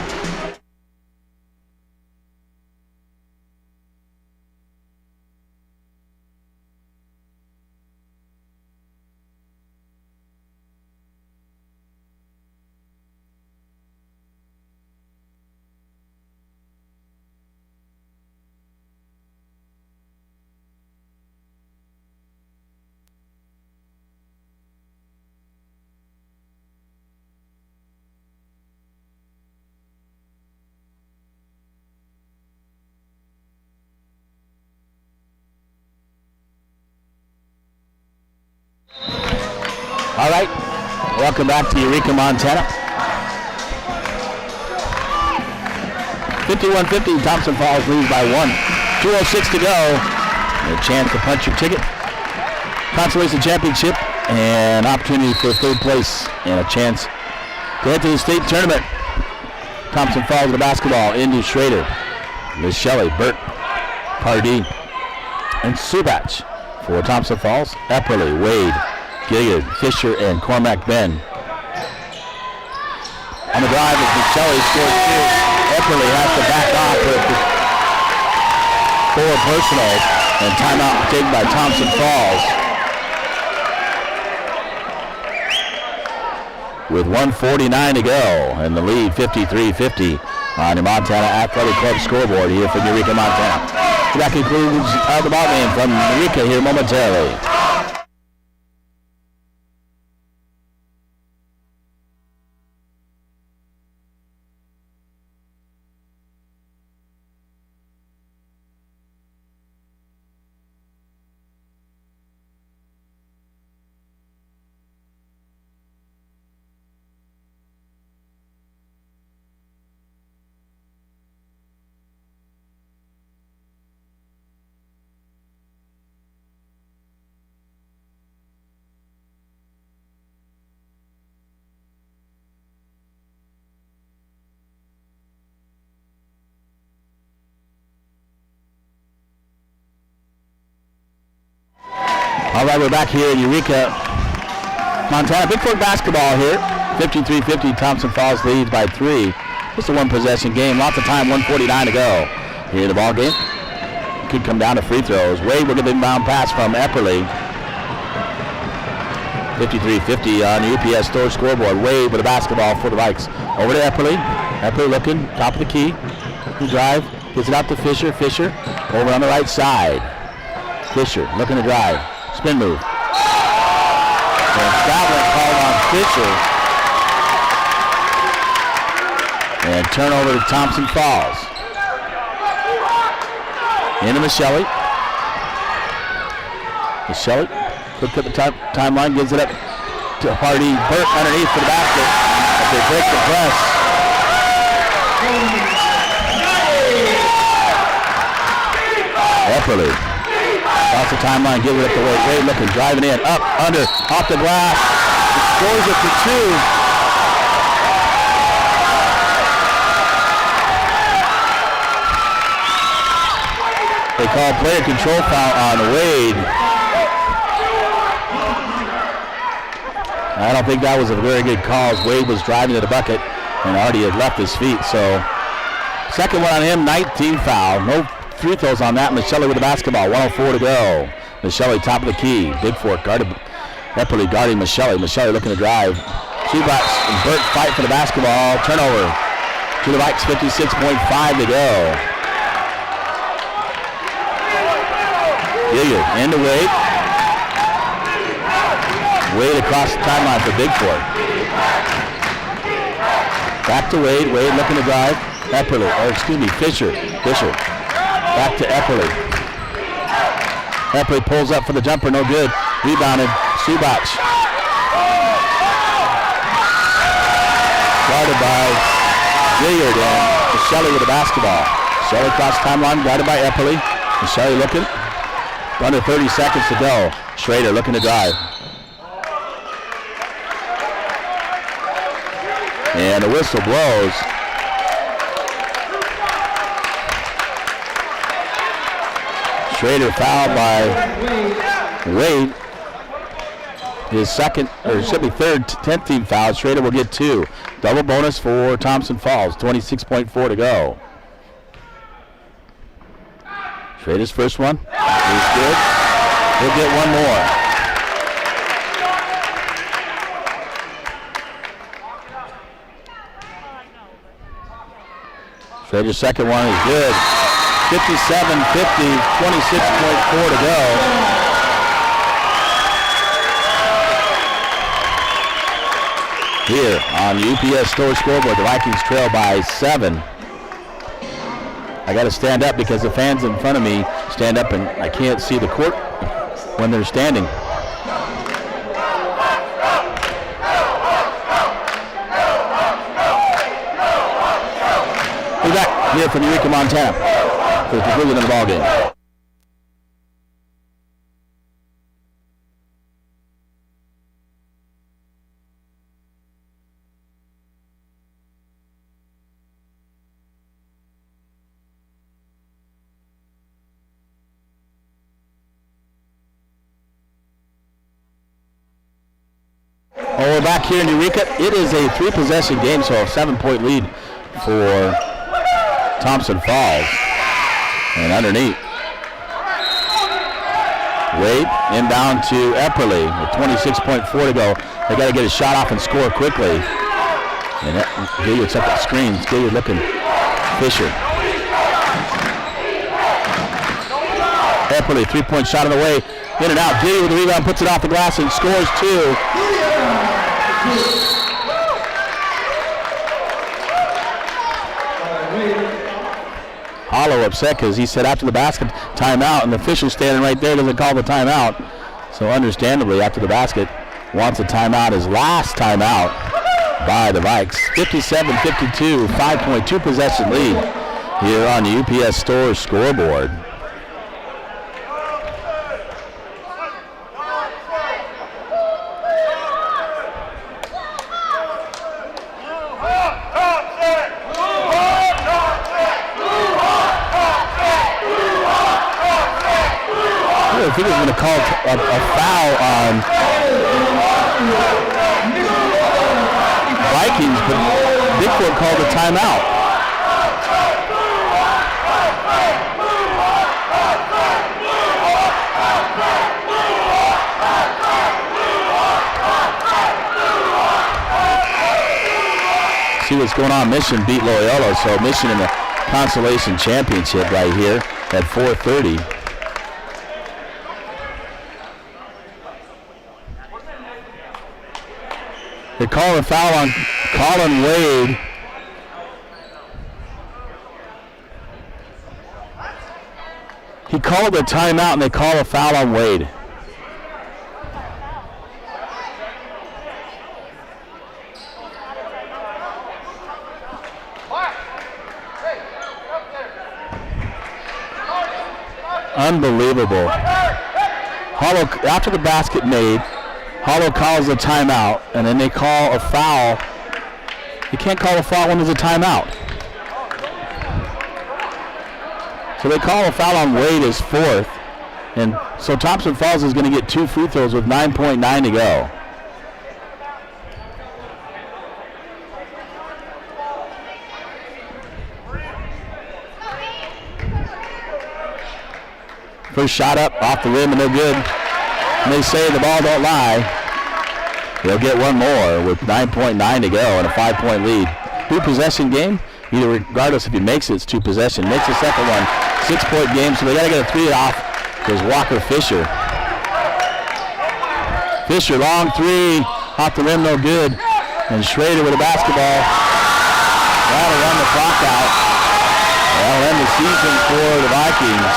All right, welcome back to Eureka, Montana. 51-50, Thompson Falls leads by 1. 2:06 to go. A chance to punch your ticket. Consolation championship and opportunity for third place and a chance to head to the state tournament. Thompson Falls with the basketball. Indy Schrader, Liz Shelley, Burt, Pardee, and Subach for Thompson Falls. Epperly, Wade, Gilliard, Fisher, and Cormac Ben. On the drive as Shelley scores 2. Epperly has to back off with 4 personals, and timeout taken by Thompson Falls. With 1:49 to go, and the lead 53-50 on the Montana Athletic Club scoreboard here from Eureka, Montana. So that concludes the ball game from Eureka here momentarily. All right, we're back here in Eureka, Montana. Bigfork basketball here. 53-50, Thompson Falls leads by 3. Just a one-possession game. Lots of time, 1:49 to go here in the ball game. Could come down to free throws. Wade will get the inbound pass from Epperly. 53-50 on the UPS store scoreboard. Wade with the basketball for the Vikes. Over to Epperly. Epperly looking, top of the key. The drive, gets it out to Fisher. Fisher over on the right side. Fisher looking to drive. Spin move. And Scotland called on Fisher. And turnover to Thompson Falls. Into Michelli. Michelli, quick up the timeline, gives it up to Hardy. Burt underneath for the basket. As they break the press. Epperly. Off the timeline, give it up to Wade. Wade looking, driving in, up, under, off the glass. Scores it for 2. They call player control foul on Wade. I don't think that was a very good call as Wade was driving to the bucket and already had left his feet. So second one on him, 19 foul. No free throws on that. Michelli with the basketball, 1:04 to go. Michelli top of the key. Bigfork guarded, Epperly guarding Michelli. Michelli looking to drive. Subach and Burt fight for the basketball. Turnover to the Vikes, 56.5 to go. Gilliard into Wade. Wade across the timeline for Bigfork. Back to Wade. Wade looking to drive. Epperly, or excuse me, Fisher. Back to Epperly. Epperly pulls up for the jumper, no good. Rebounded, Subach. Guarded by Gilliard and Michelli with the basketball. Michelli across the timeline, guarded by Epperly. Michelli looking. Under 30 seconds to go. Schrader looking to drive. And the whistle blows. Schrader fouled by Wade. his second, or should be third, 10th team foul. Schrader will get 2. Double bonus for Thompson Falls. 26.4 to go. Schrader's first one is good. He'll get one more. Schrader's second one is good. 57-50, 26.4 to go. Here on the UPS Store scoreboard, the Vikings trail by 7. I got to stand up because the fans in front of me stand up and I can't see the court when they're standing. We're back here from Eureka, Montana for the conclusion of the ball game. Well, we're back here in Eureka. It is a 3-possession game, so a 7-point lead for Thompson Falls. And underneath, Wade inbound to Epperly with 26.4 to go. They got to get a shot off and score quickly. And Gilliard's up the screen. Gilliard looking. Fisher. Epperly, 3-point shot on the way. In and out. Gilliard with the rebound, puts it off the glass and scores 2. Hollow upset because he said after the basket timeout, and the official standing right there doesn't call the timeout. So understandably, after the basket, wants a timeout, his last timeout by the Vikes. 57-52, 5.2 possession lead here on the UPS Store scoreboard. I think he was going to call a foul on Vikings, but Bigfork called a timeout. See what's going on. Mission beat Loyola, so Mission in the consolation championship right here at 4:30. They call a foul on Colin Wade. He called a timeout and they call a foul on Wade. Unbelievable. Hollow, after the basket made, Hollow calls a timeout, and then they call a foul. You can't call a foul when there's a timeout. So they call a foul on Wade as 4th, and so Thompson Falls is going to get 2 free throws with 9.9 to go. First shot up off the rim and they're good. And they say the ball don't lie. They'll get one more with 9.9 to go and a 5-point lead. 2-possession game. Either regardless if he makes it, it's 2 possession. Makes the second one, 6-point game. So they got to get a 3 off. There's Walker Fisher. Fisher, long 3 off the rim, no good. And Schrader with a basketball. That'll run the clock out. That'll end the season for the Vikings.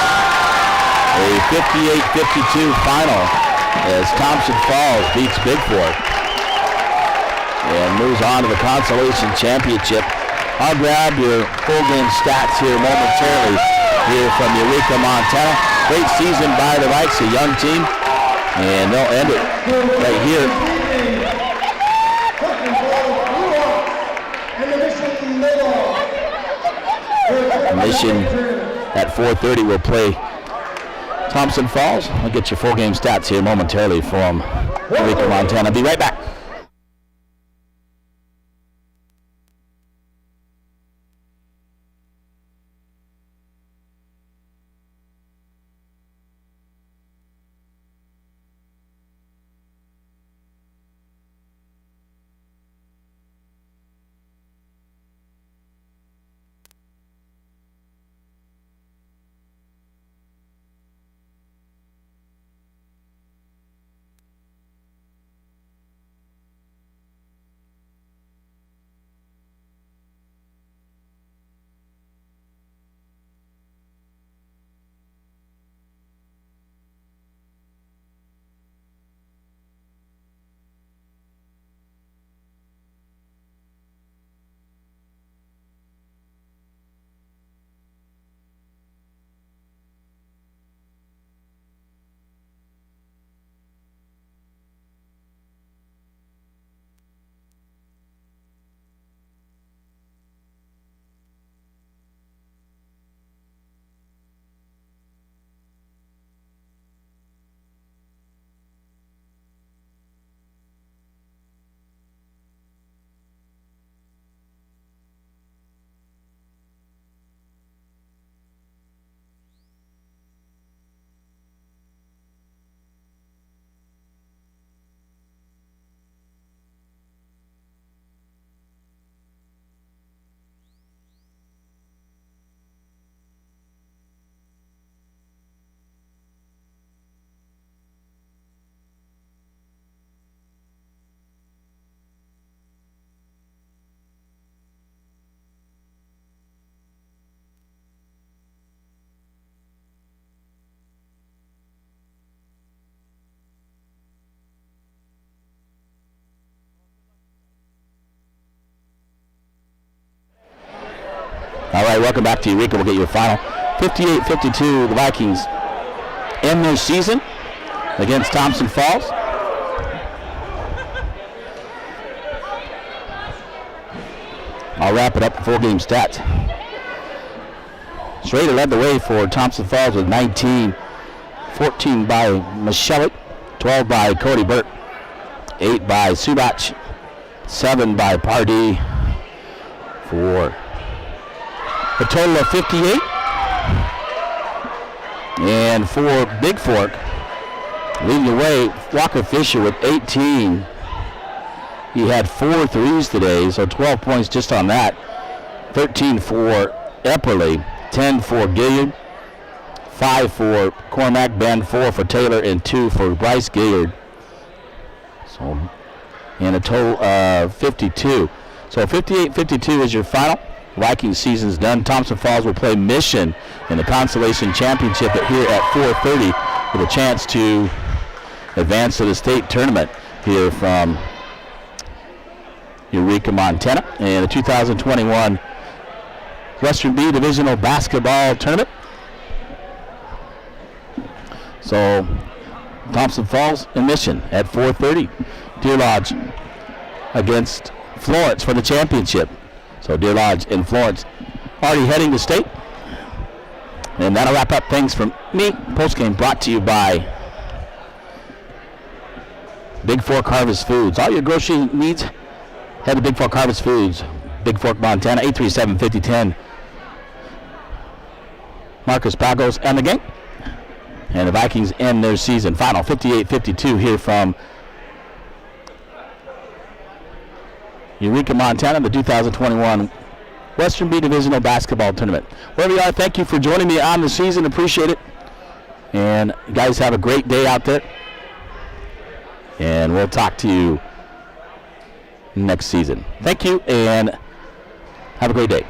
A 58-52 final as Thompson Falls beats Bigfork and moves on to the consolation championship. I'll grab your full game stats here momentarily here from Eureka, Montana. Great season by the Vikes, a young team, and they'll end it right here. Mission at 4:30 will play Thompson Falls. I'll get your full game stats here momentarily from Eureka, Montana. Be right back. All right, welcome back to Eureka. We'll get you a final. 58-52, the Vikings end their season against Thompson Falls. I'll wrap it up, the full game stats. Schrader led the way for Thompson Falls with 19, 14 by Michelle, 12 by Cody Burt, 8 by Subach, 7 by Pardee, for a total of 58. And for Bigfork, leading the way, Walker Fisher with 18. He had 4 threes today, so 12 points just on that. 13 for Epperly, 10 for Gilliard, 5 for Cormac Ben, 4 for Taylor, and 2 for Bryce Gilliard. So, and a total of 52. So 58-52 is your final. Vikings season's done. Thompson Falls will play Mission in the Consolation Championship here at 4:30 with a chance to advance to the state tournament here from Eureka, Montana, and the 2021 Western B Divisional Basketball Tournament. So Thompson Falls and Mission at 4:30. Deer Lodge against Florence for the championship. So Deer Lodge and Florence already heading to state. And that'll wrap up things from me. Postgame brought to you by Bigfork Harvest Foods. All your grocery needs, head to Bigfork Harvest Foods, Bigfork, Montana, 837-5010. Marcus Pagos and the game. And the Vikings end their season final 58-52 here from Eureka, Montana, the 2021 Western B Divisional Basketball Tournament. Wherever you are, thank you for joining me on the season. Appreciate it. And you guys have a great day out there. And we'll talk to you next season. Thank you, and have a great day.